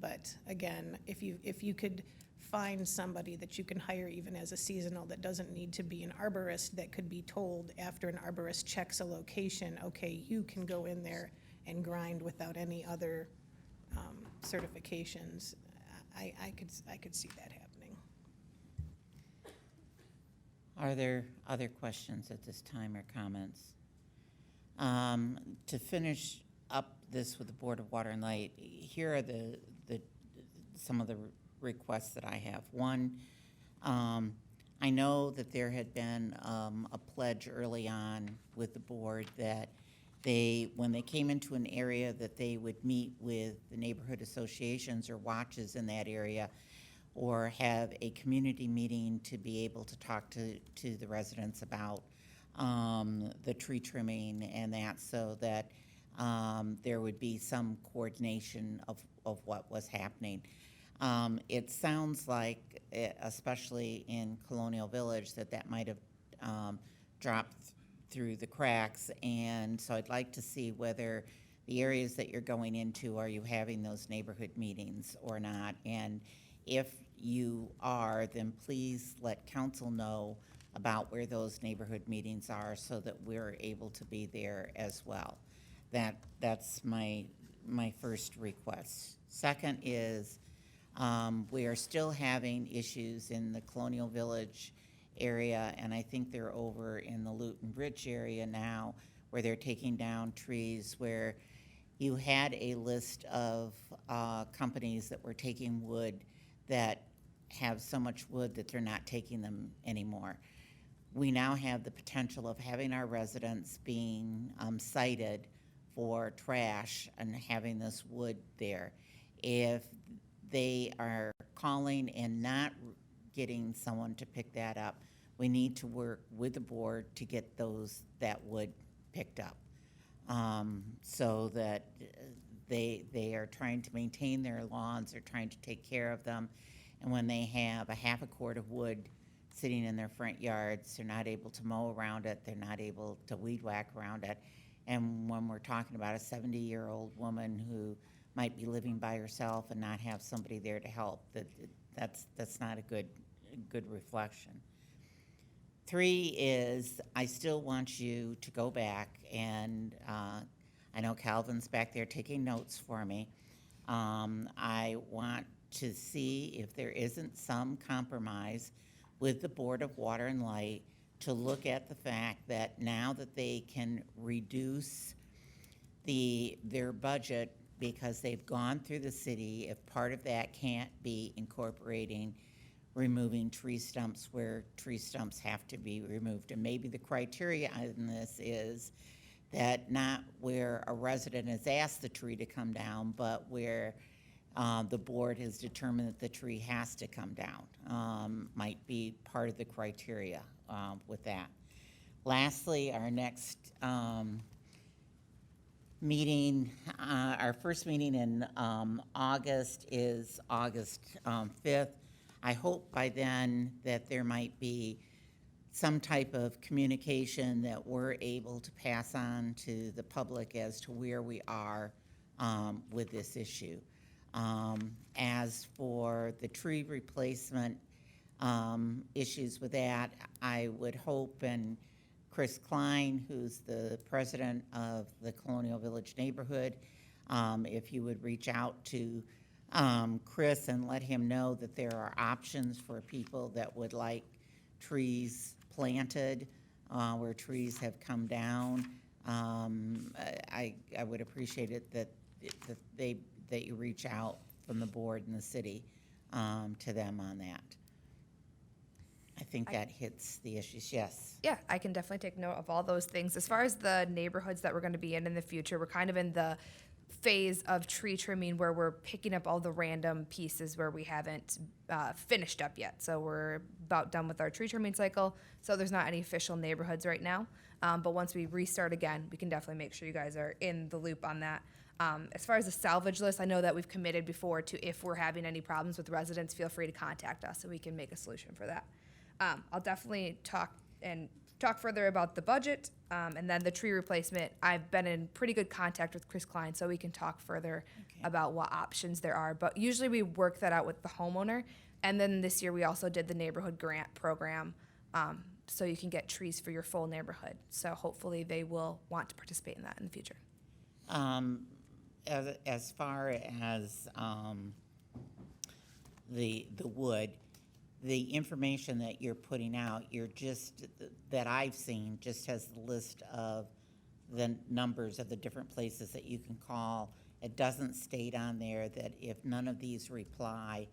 Speaker 3: But again, if you could find somebody that you can hire even as a seasonal that doesn't need to be an arborist, that could be told after an arborist checks a location, okay, you can go in there and grind without any other certifications, I could see that happening.
Speaker 2: Are there other questions at this time or comments? To finish up this with the Board of Water and Light, here are some of the requests that I have. One, I know that there had been a pledge early on with the board that when they came into an area, that they would meet with the neighborhood associations or watches in that area, or have a community meeting to be able to talk to the residents about the tree trimming and that, so that there would be some coordination of what was happening. It sounds like, especially in Colonial Village, that might have dropped through the cracks, and so I'd like to see whether the areas that you're going into, are you having those neighborhood meetings or not? And if you are, then please let council know about where those neighborhood meetings are so that we're able to be there as well. That's my first request. Second is, we are still having issues in the Colonial Village area, and I think they're over in the Luton Bridge area now, where they're taking down trees, where you had a list of companies that were taking wood that have so much wood that they're not taking them anymore. We now have the potential of having our residents being cited for trash and having this wood there. If they are calling and not getting someone to pick that up, we need to work with the board to get that wood picked up, so that they are trying to maintain their lawns, they're trying to take care of them, and when they have a half a cord of wood sitting in their front yards. They're not able to mow around it. They're not able to weed whack around it. And when we're talking about a 70-year-old woman who might be living by herself and not have somebody there to help, that's not a good reflection. 3 is, I still want you to go back and, I know Calvin's back there taking notes for me. I want to see if there isn't some compromise with the Board of Water and Light to look at the fact that now that they can reduce their budget because they've gone through the city, if part of that can't be incorporating removing tree stumps where tree stumps have to be removed. And maybe the criteria on this is that not where a resident has asked the tree to come down, but where the board has determined that the tree has to come down, might be part of the criteria with that. Lastly, our next meeting, our first meeting in August is August 5th. I hope by then that there might be some type of communication that we're able to pass on to the public as to where we are with this issue. As for the tree replacement issues with that, I would hope, and Chris Klein, who's the president of the Colonial Village neighborhood, if you would reach out to Chris and let him know that there are options for people that would like trees planted where trees have come down. I would appreciate it that you reach out from the board and the city to them on that. I think that hits the issues. Yes.
Speaker 10: Yeah, I can definitely take note of all those things. As far as the neighborhoods that we're going to be in the future, we're kind of in the phase of tree trimming where we're picking up all the random pieces where we haven't finished up yet. So we're about done with our tree trimming cycle. So there's not any official neighborhoods right now. But once we restart again, we can definitely make sure you guys are in the loop on that. As far as the salvage list, I know that we've committed before to, if we're having any problems with residents, feel free to contact us and we can make a solution for that. I'll definitely talk further about the budget, and then the tree replacement. I've been in pretty good contact with Chris Klein, so we can talk further about what options there are. But usually we work that out with the homeowner. And then this year we also did the neighborhood grant program, so you can get trees for your full neighborhood. So hopefully they will want to participate in that in the future.
Speaker 2: As far as the wood, the information that you're putting out, that I've seen, just has the list of the numbers of the different places that you can call. It doesn't state on there that if none of these reply,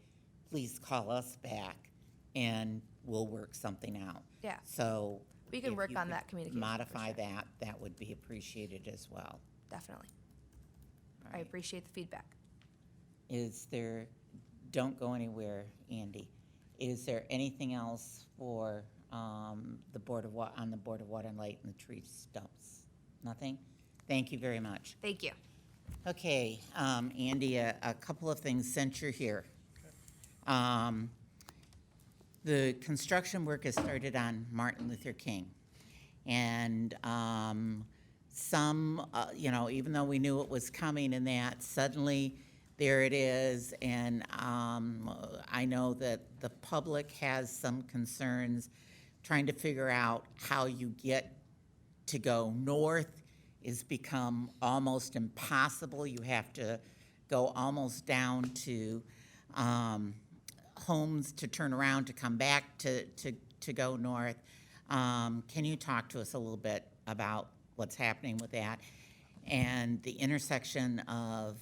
Speaker 2: please call us back and we'll work something out.
Speaker 10: Yeah.
Speaker 2: So
Speaker 10: We can
Speaker 2: if
Speaker 10: work
Speaker 2: you
Speaker 10: on
Speaker 2: could
Speaker 10: that communication. for
Speaker 2: Modify
Speaker 10: sure.
Speaker 2: that would be appreciated as well.
Speaker 10: Definitely.
Speaker 2: All
Speaker 10: I
Speaker 2: right.
Speaker 10: appreciate the feedback.
Speaker 2: Don't go anywhere, Andy. Is there anything else for the Board of Water and Light and the tree stumps? Nothing? Thank you very much.
Speaker 10: Thank you.
Speaker 2: Okay, Andy, a couple of things since you're here. The construction work has started on Martin Luther King. And even though we knew it was coming and that, suddenly there it is. And I know that the public has some concerns trying to figure out how you get to go north is become almost impossible. You have to go almost down to homes to turn around to come back to go north. Can you talk to us a little bit about what's happening with that? And the intersection of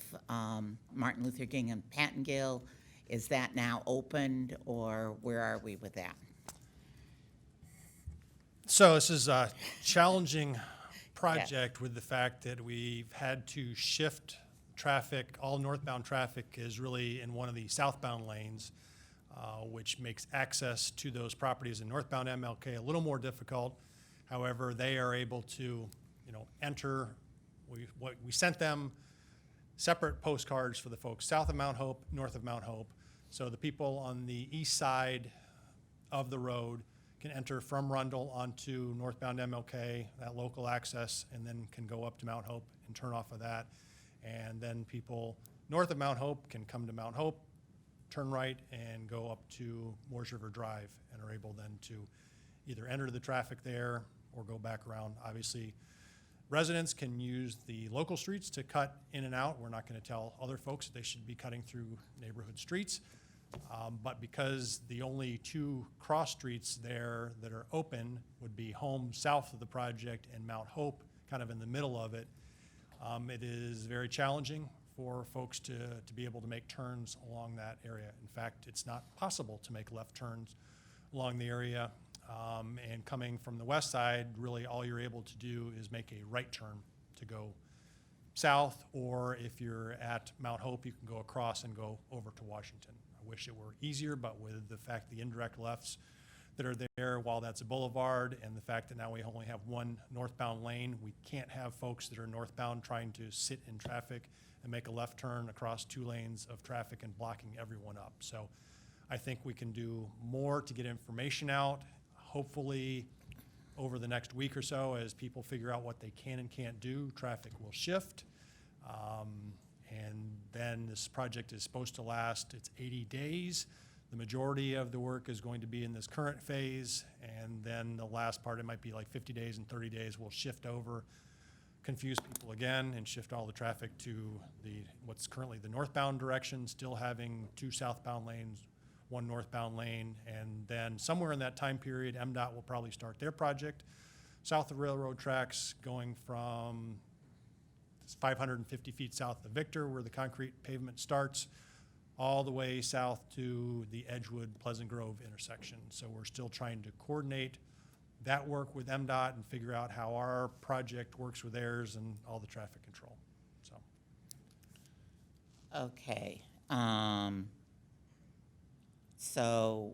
Speaker 2: Martin Luther King and Pattengill, is that now opened, or where are we with that?
Speaker 9: So this is a challenging project with the fact that we've had to shift traffic. All northbound traffic is really in one of the southbound lanes, which makes access to those properties in northbound MLK a little more difficult. However, they are able to, enter. We sent them separate postcards for the folks south of Mount Hope, north of Mount Hope. So the people on the east side of the road can enter from Rundle onto northbound MLK, that local access, and then can go up to Mount Hope and turn off of that. And then people north of Mount Hope can come to Mount Hope, turn right, and go up to Moores River Drive, and are able then to either enter the traffic there or go back around. Obviously, residents can use the local streets to cut in and out. We're not going to tell other folks that they should be cutting through neighborhood streets. But because the only two cross streets there that are open would be Home south of the project and Mount Hope kind of in the middle of it, it is very challenging for folks to be able to make turns along that area. In fact, it's not possible to make left turns along the area. And coming from the west side, really all you're able to do is make a right turn to go south, or if you're at Mount Hope, you can go across and go over to Washington. I wish it were easier, but with the fact the indirect lefts that are there, while that's a boulevard, and the fact that now we only have one northbound lane, we can't have folks that are northbound trying to sit in traffic and make a left turn across 2 lanes of traffic and blocking everyone up. So I think we can do more to get information out. Hopefully, over the next week or so, as people figure out what they can and can't do, traffic will shift. And then this project is supposed to last, it's 80 days. The majority of the work is going to be in this current phase, and then the last part, it might be like 50 days and 30 days, will shift over, confuse people again, and shift all the traffic to what's currently the northbound direction, still having 2 southbound lanes, 1 northbound lane, and then somewhere in that time period, MDOT will probably start their project south of railroad tracks, going from 550 feet south of Victor, where the concrete pavement starts, all the way south to the Edgewood Pleasant Grove intersection. So we're still trying to coordinate that work with MDOT and figure out how our project works with theirs and all the traffic control. So
Speaker 2: Okay. So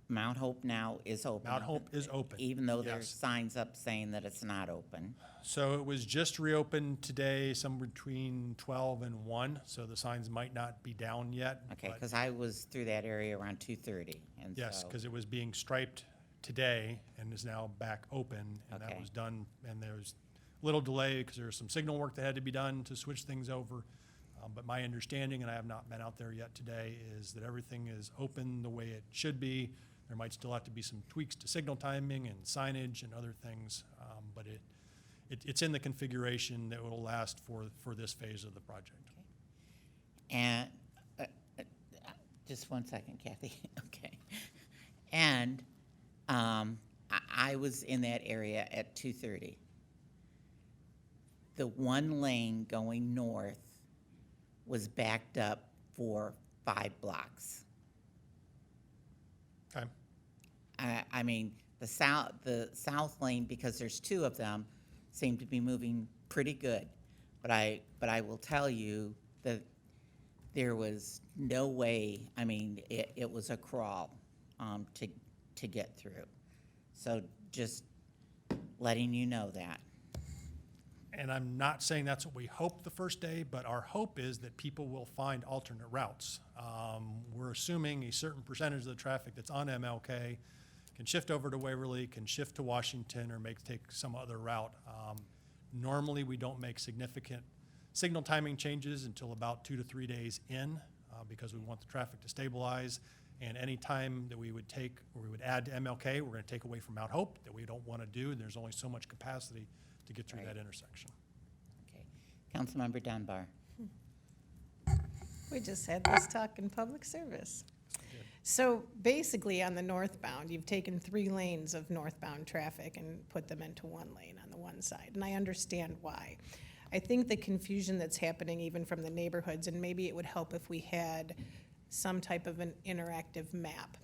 Speaker 2: Mount Hope now is open.
Speaker 9: Mount Hope is open.
Speaker 2: Even though there's
Speaker 9: Yes.
Speaker 2: signs up saying that it's not open.
Speaker 9: So it was just reopened today, somewhere between 12 and 1, so the signs might not be down yet.
Speaker 2: Okay,
Speaker 9: but-
Speaker 2: because I was through that area around 2:30, and
Speaker 9: Yes,
Speaker 2: so-
Speaker 9: because it was being striped today and is now back open, and that
Speaker 2: Okay.
Speaker 9: was done, and there was little delay because there was some signal work that had to be done to switch things over. But my understanding, and I have not been out there yet today, is that everything is open the way it should be. There might still have to be some tweaks to signal timing and signage and other things, but it's in the configuration that will last for this phase of the project.
Speaker 2: And, just one second, Kathy, okay. And, I was in that area at 2:30. The one lane going north was backed up for 5 blocks.
Speaker 9: Okay,
Speaker 2: I mean, the south lane, because there's 2 of them, seem to be moving pretty good. But I will tell you that there was no way, I mean, it was a crawl, to get through. So just letting you know that.
Speaker 9: and I'm not saying that's what we hope the first day, but our hope is that people will find alternate routes. We're assuming a certain percentage of the traffic that's on MLK can shift over to Waverly, can shift to Washington, or take some other route. Normally, we don't make significant signal timing changes until about 2 to 3 days in, because we want the traffic to stabilize. And any time that we would take, or we would add to MLK, we're gonna take away from Mount Hope that we don't wanna do, and there's only so much capacity to get through
Speaker 2: Right.
Speaker 9: that intersection.
Speaker 2: Okay. Councilmember Dunbar.
Speaker 3: We just had this talk in public service. So basically, on the northbound, you've taken 3 lanes of northbound traffic and put them into 1 lane on the one side, and I understand why. I think the confusion that's happening even from the neighborhoods, and maybe it would help if we had some type of an interactive map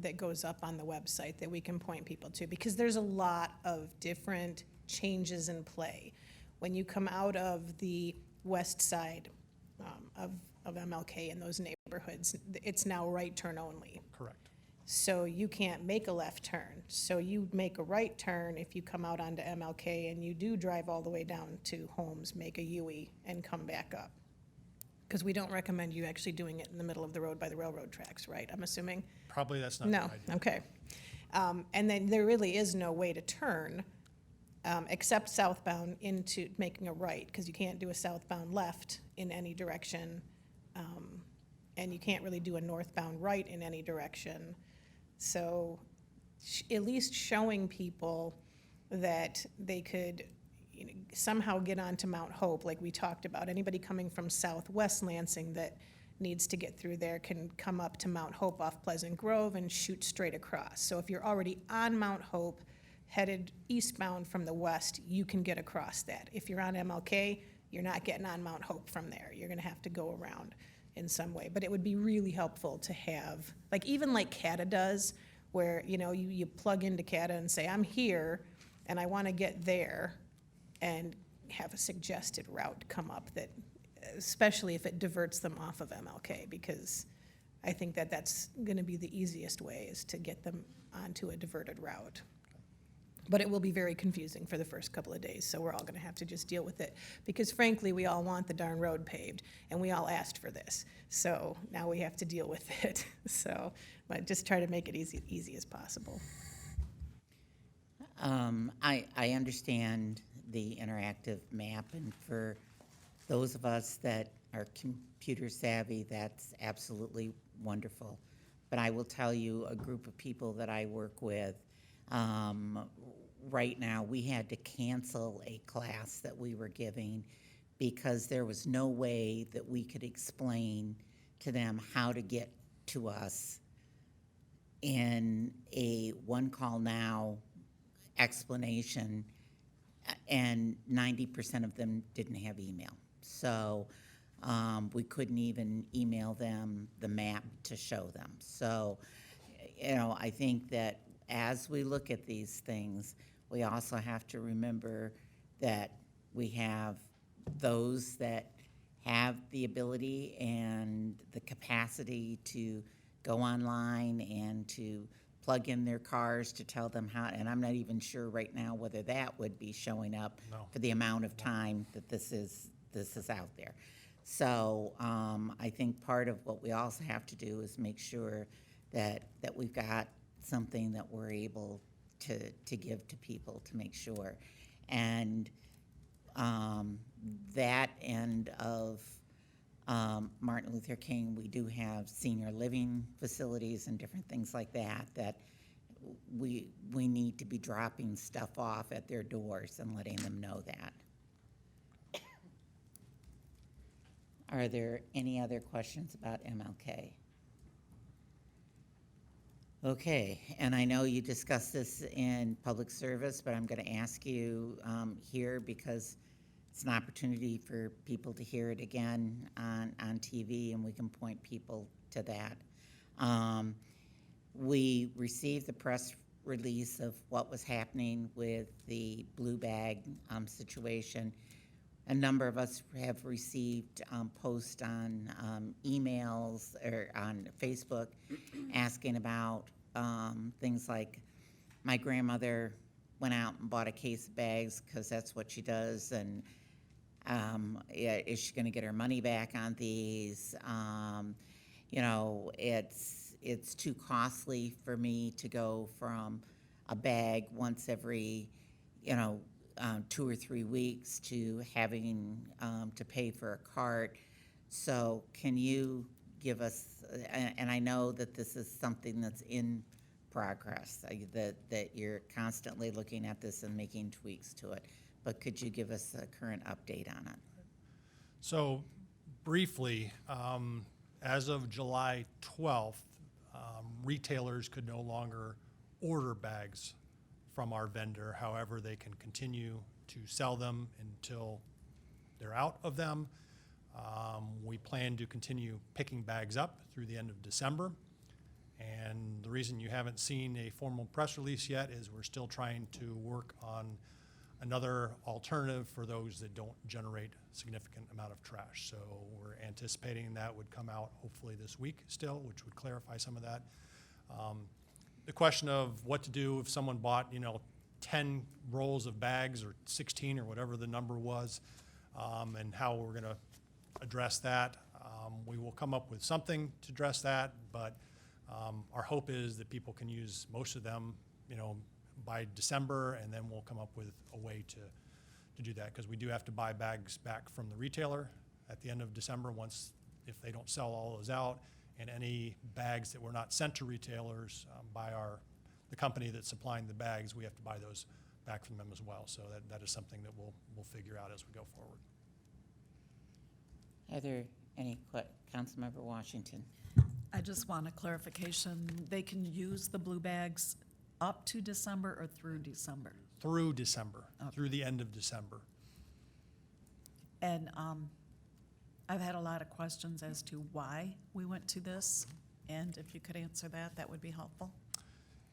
Speaker 3: that goes up on the website that we can point people to, because there's a lot of different changes in play. When you come out of the west side of MLK in those neighborhoods, it's now right turn only.
Speaker 9: Correct.
Speaker 3: So you can't make a left turn. So you make a right turn if you come out onto MLK and you do drive all the way down to Holmes, make a U-E, and come back up. Because we don't recommend you actually doing it in the middle of the road by the railroad tracks, right? I'm assuming?
Speaker 9: Probably that's not a
Speaker 3: No,
Speaker 9: good idea.
Speaker 3: okay. And then there really is no way to turn, except southbound into making a right, because you can't do a southbound left in any direction. And you can't really do a northbound right in any direction. So at least showing people that they could, you know, somehow get onto Mount Hope, like we talked about. Anybody coming from southwest Lansing that needs to get through there can come up to Mount Hope off Pleasant Grove and shoot straight across. So if you're already on Mount Hope, headed eastbound from the west, you can get across that. If you're on MLK, you're not getting on Mount Hope from there. You're gonna have to go around in some way. But it would be really helpful to have, like even like CATA does, where, you know, you plug into CATA and say, I'm here and I wanna get there, and have a suggested route come up that, especially if it diverts them off of MLK, because I think that that's gonna be the easiest way, is to get them onto a diverted route. But it will be very confusing for the first couple of days, so we're all gonna have to just deal with it. Because frankly, we all want the darn road paved, and we all asked for this. So now we have to deal with it. So, but just try to make it easy as possible.
Speaker 2: I understand the interactive map, and for those of us that are computer savvy, that's absolutely wonderful. But I will tell you, a group of people that I work with, right now, we had to cancel a class that we were giving because there was no way that we could explain to them how to get to us in a one call now explanation, and 90% of them didn't have email. So we couldn't even email them the map to show them. So, you know, I think that as we look at these things, we also have to remember that we have those that have the ability and the capacity to go online and to plug in their cars to tell them how, and I'm not even sure right now whether that would be showing up
Speaker 9: No.
Speaker 2: for the amount of time that this is out there. So I think part of what we also have to do is make sure that we've got something that we're able to give to people to make sure. And that end of Martin Luther King, we do have senior living facilities and different things like that we need to be dropping stuff off at their doors and letting them know that. Are there any other questions about MLK? Okay, and I know you discussed this in public service, but I'm going to ask you here because it's an opportunity for people to hear it again on TV, and we can point people to that. We received the press release of what was happening with the blue bag situation. A number of us have received posts on emails or on Facebook asking about things like, my grandmother went out and bought a case of bags because that's what she does, and is she going to get her money back on these? You know, it's too costly for me to go from a bag once every, 2 or 3 weeks to having to pay for a cart. So can you give us, and I know that this is something that's in progress, that you're constantly looking at this and making tweaks to it, but could you give us a current update on it?
Speaker 9: So briefly, as of July 12th, retailers could no longer order bags from our vendor. However, they can continue to sell them until they're out of them. We plan to continue picking bags up through the end of December. And the reason you haven't seen a formal press release yet is we're still trying to work on another alternative for those that don't generate a significant amount of trash. So we're anticipating that would come out hopefully this week still, which would clarify some of that. The question of what to do if someone bought, 10 rolls of bags or 16 or whatever the number was, and how we're going to address that. We will come up with something to address that, but our hope is that people can use most of them, by December, and then we'll come up with a way to do that, because we do have to buy bags back from the retailer at the end of December if they don't sell all those out, and any bags that were not sent to retailers by the company that's supplying the bags, we have to buy those back from them as well. So that is something that we'll figure out as we go forward.
Speaker 2: Are there any Councilmember Washington?
Speaker 6: I just want a clarification. They can use the blue bags up to December or through December?
Speaker 9: Through December,
Speaker 6: Okay.
Speaker 9: through the end of December.
Speaker 6: And I've had a lot of questions as to why we went to this, and if you could answer that, that would be helpful.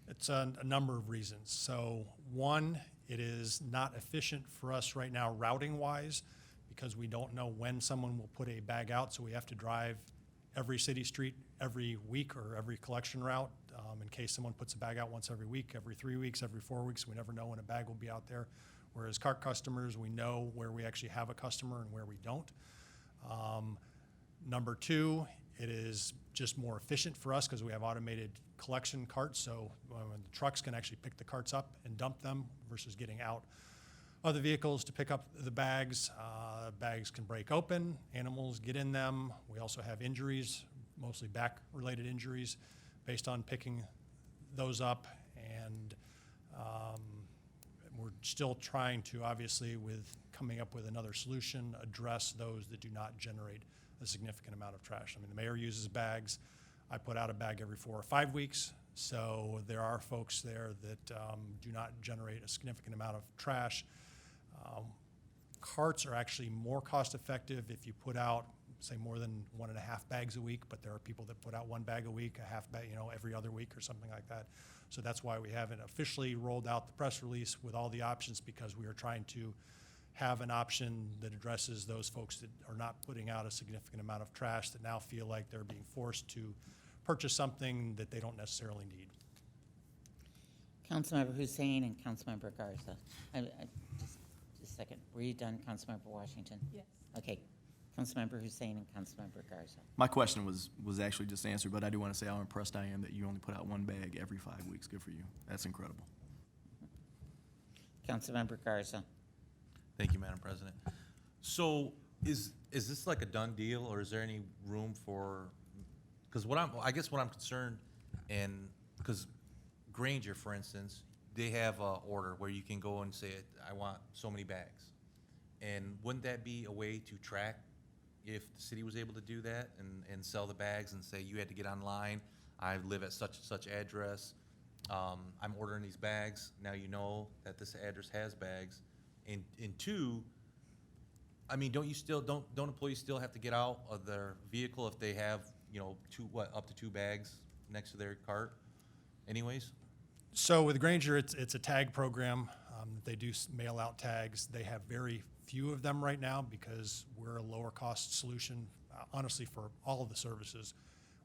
Speaker 9: It's a number of reasons. So one, it is not efficient for us right now routing-wise, because we don't know when someone will put a bag out, so we have to drive every city street every week or every collection route in case someone puts a bag out once every week, every 3 weeks, every 4 weeks. We never know when a bag will be out there. Whereas cart customers, we know where we actually have a customer and where we don't. Number two, it is just more efficient for us because we have automated collection carts, so the trucks can actually pick the carts up and dump them versus getting out other vehicles to pick up the bags. Bags can break open, animals get in them. We also have injuries, mostly back-related injuries, based on picking those up. And we're still trying to, obviously, with coming up with another solution, address those that do not generate a significant amount of trash. I mean, the mayor uses bags. I put out a bag every 4 or 5 weeks. So there are folks there that do not generate a significant amount of trash. Carts are actually more cost-effective if you put out, say, more than 1.5 bags a week, but there are people that put out 1 bag a week, a half bag, every other week or something like that. So that's why we haven't officially rolled out the press release with all the options, because we are trying to have an option that addresses those folks that are not putting out a significant amount of trash that now feel like they're being forced to purchase something that they don't necessarily need.
Speaker 2: Councilmember Hussein and Councilmember Garza. Just a second. Were you done, Councilmember Washington?
Speaker 3: Yes.
Speaker 2: Okay. Councilmember Hussein and Councilmember Garza.
Speaker 4: My question was actually just answered, but I do want to say how impressed I am that you only put out 1 bag every 5 weeks. Good for you. That's incredible.
Speaker 2: Councilmember Garza.
Speaker 11: Thank you, Madam President. So is this like a done deal, or is there any room for, because I guess what I'm concerned, and because Granger, for instance, they have a order where you can go and say, I want so many bags. And wouldn't that be a way to track if the city was able to do that and sell the bags and say, you had to get online, I live at such and such address, I'm ordering these bags, now you know that this address has bags. And two, I mean, don't employees still have to get out of their vehicle if they have, up to 2 bags next to their cart anyways?
Speaker 9: So with Granger, it's a tag program. They do mail out tags. They have very few of them right now because we're a lower cost solution, honestly, for all of the services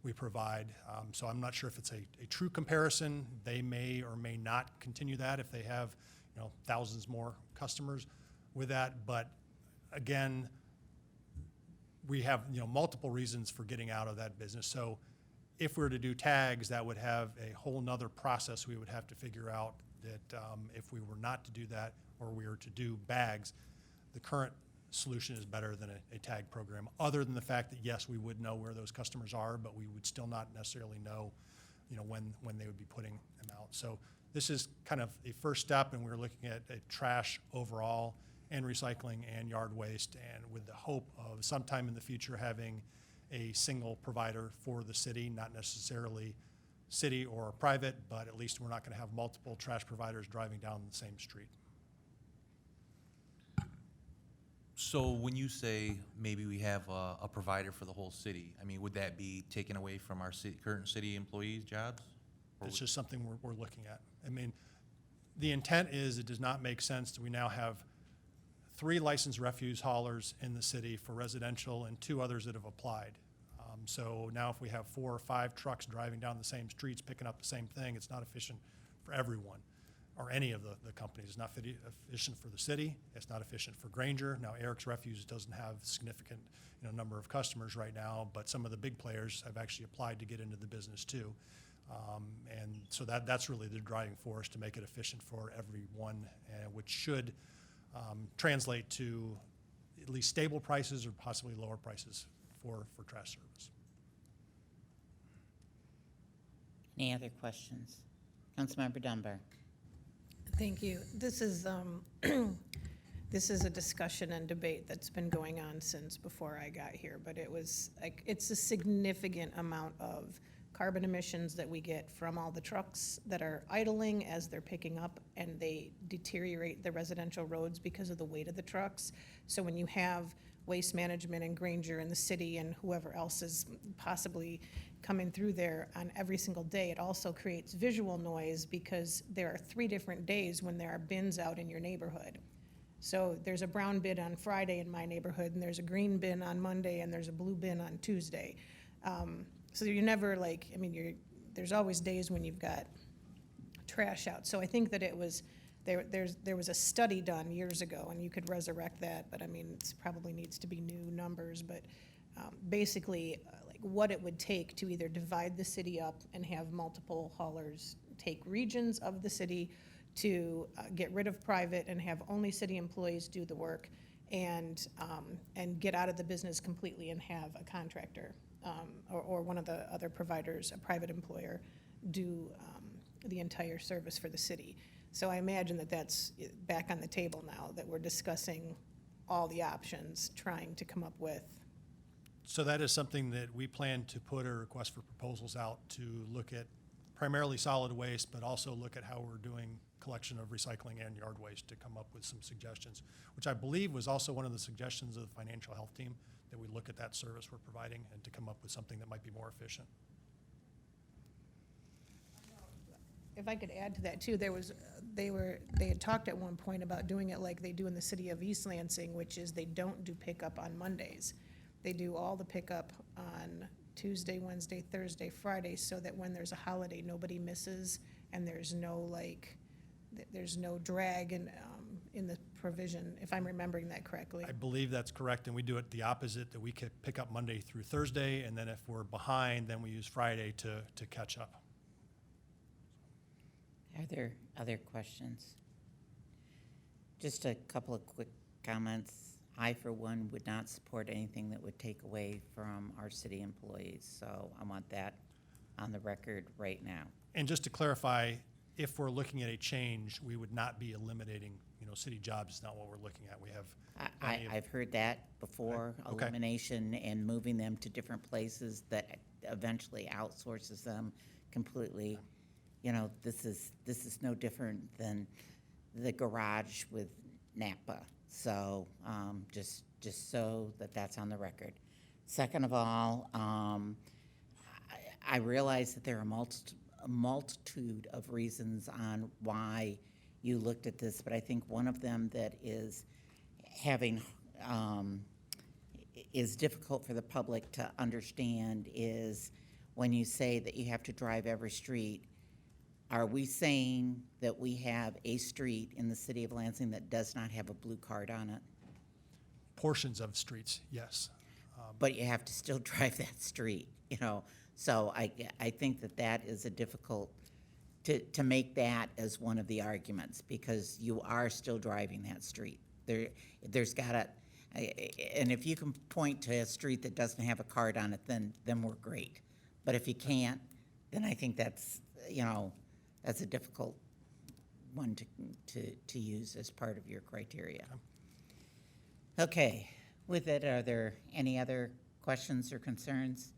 Speaker 9: we provide. So I'm not sure if it's a true comparison. They may or may not continue that if they have thousands more customers with that. But again, we have multiple reasons for getting out of that business. So if we were to do tags, that would have a whole nother process we would have to figure out that if we were not to do that, or we were to do bags, the current solution is better than a tag program, other than the fact that, yes, we would know where those customers are, but we would still not necessarily know when they would be putting them out. So this is kind of a first step, and we're looking at trash overall and recycling and yard waste, and with the hope of sometime in the future having a single provider for the city, not necessarily city or private, but at least we're not going to have multiple trash providers driving down the same street.
Speaker 11: So when you say maybe we have a provider for the whole city, I mean, would that be taken away from our current city employees' jobs?
Speaker 9: It's just something we're looking at. I mean, the intent is it does not make sense that we now have 3 licensed refuse haulers in the city for residential and 2 others that have applied. So now if we have 4 or 5 trucks driving down the same streets picking up the same thing, it's not efficient for everyone. or any of the companies. It's not efficient for the city. It's not efficient for Granger. Now, Eric's Refuse doesn't have significant, number of customers right now, but some of the big players have actually applied to get into the business too. And so that's really the driving force to make it efficient for everyone, which should translate to at least stable prices or possibly lower prices for trash service.
Speaker 2: Any other questions? Councilmember Dunbar.
Speaker 3: Thank you. This is this is a discussion and debate that's been going on since before I got here, but it's a significant amount of carbon emissions that we get from all the trucks that are idling as they're picking up, and they deteriorate the residential roads because of the weight of the trucks. So when you have Waste Management and Granger and the city and whoever else is possibly coming through there on every single day, it also creates visual noise because there are 3 different days when there are bins out in your neighborhood. So there's a brown bin on Friday in my neighborhood, and there's a green bin on Monday, and there's a blue bin on Tuesday. So you're never there's always days when you've got trash out. So I think that it was, there was a study done years ago, and you could resurrect that, but it probably needs to be new numbers, but basically, what it would take to either divide the city up and have multiple haulers take regions of the city, to get rid of private and have only city employees do the work, and get out of the business completely and have a contractor or one of the other providers, a private employer, do the entire service for the city. So I imagine that that's back on the table now, that we're discussing all the options, trying to come up with.
Speaker 9: So that is something that we plan to put a request for proposals out to look at primarily solid waste, but also look at how we're doing collection of recycling and yard waste to come up with some suggestions, which I believe was also one of the suggestions of the financial health team, that we look at that service we're providing and to come up with something that might be more efficient.
Speaker 3: If I could add to that too, they had talked at one point about doing it like they do in the city of East Lansing, which is they don't do pickup on Mondays. They do all the pickup on Tuesday, Wednesday, Thursday, Friday, so that when there's a holiday, nobody misses, and there's no drag in the provision, if I'm remembering that correctly.
Speaker 9: I believe that's correct, and we do it the opposite, that we could pick up Monday through Thursday, and then if we're behind, then we use Friday to catch up.
Speaker 2: Are there other questions? Just a couple of quick comments. I, for one, would not support anything that would take away from our city employees, so I want that on the record right now.
Speaker 9: And just to clarify, if we're looking at a change, we would not be eliminating, city jobs is not what we're looking at. We have plenty of-
Speaker 2: I've heard that before,
Speaker 9: Okay.
Speaker 2: elimination and moving them to different places that eventually outsources them completely. This is no different than the garage with Napa. So just so that's on the record. Second of all, I realize that there are a multitude of reasons on why you looked at this, but I think one of them that is is difficult for the public to understand is when you say that you have to drive every street. Are we saying that we have a street in the city of Lansing that does not have a blue card on it?
Speaker 9: portions of streets, yes.
Speaker 2: But you have to still drive that street, So I think that is a difficult, to make that as one of the arguments, because you are still driving that street. There's gotta, and if you can point to a street that doesn't have a card on it, then we're great. But if you can't, then I think that's a difficult one to use as part of your criteria. Okay, with it, are there any other questions or concerns?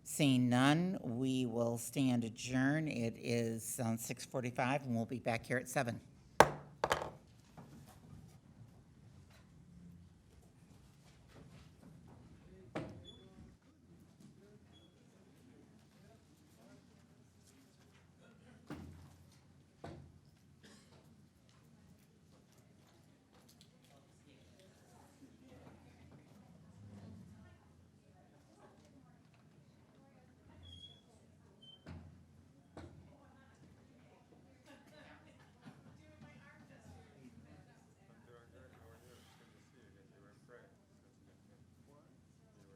Speaker 2: Seeing none, we will stand adjourned. It is 6:45, and we'll be back here at 7.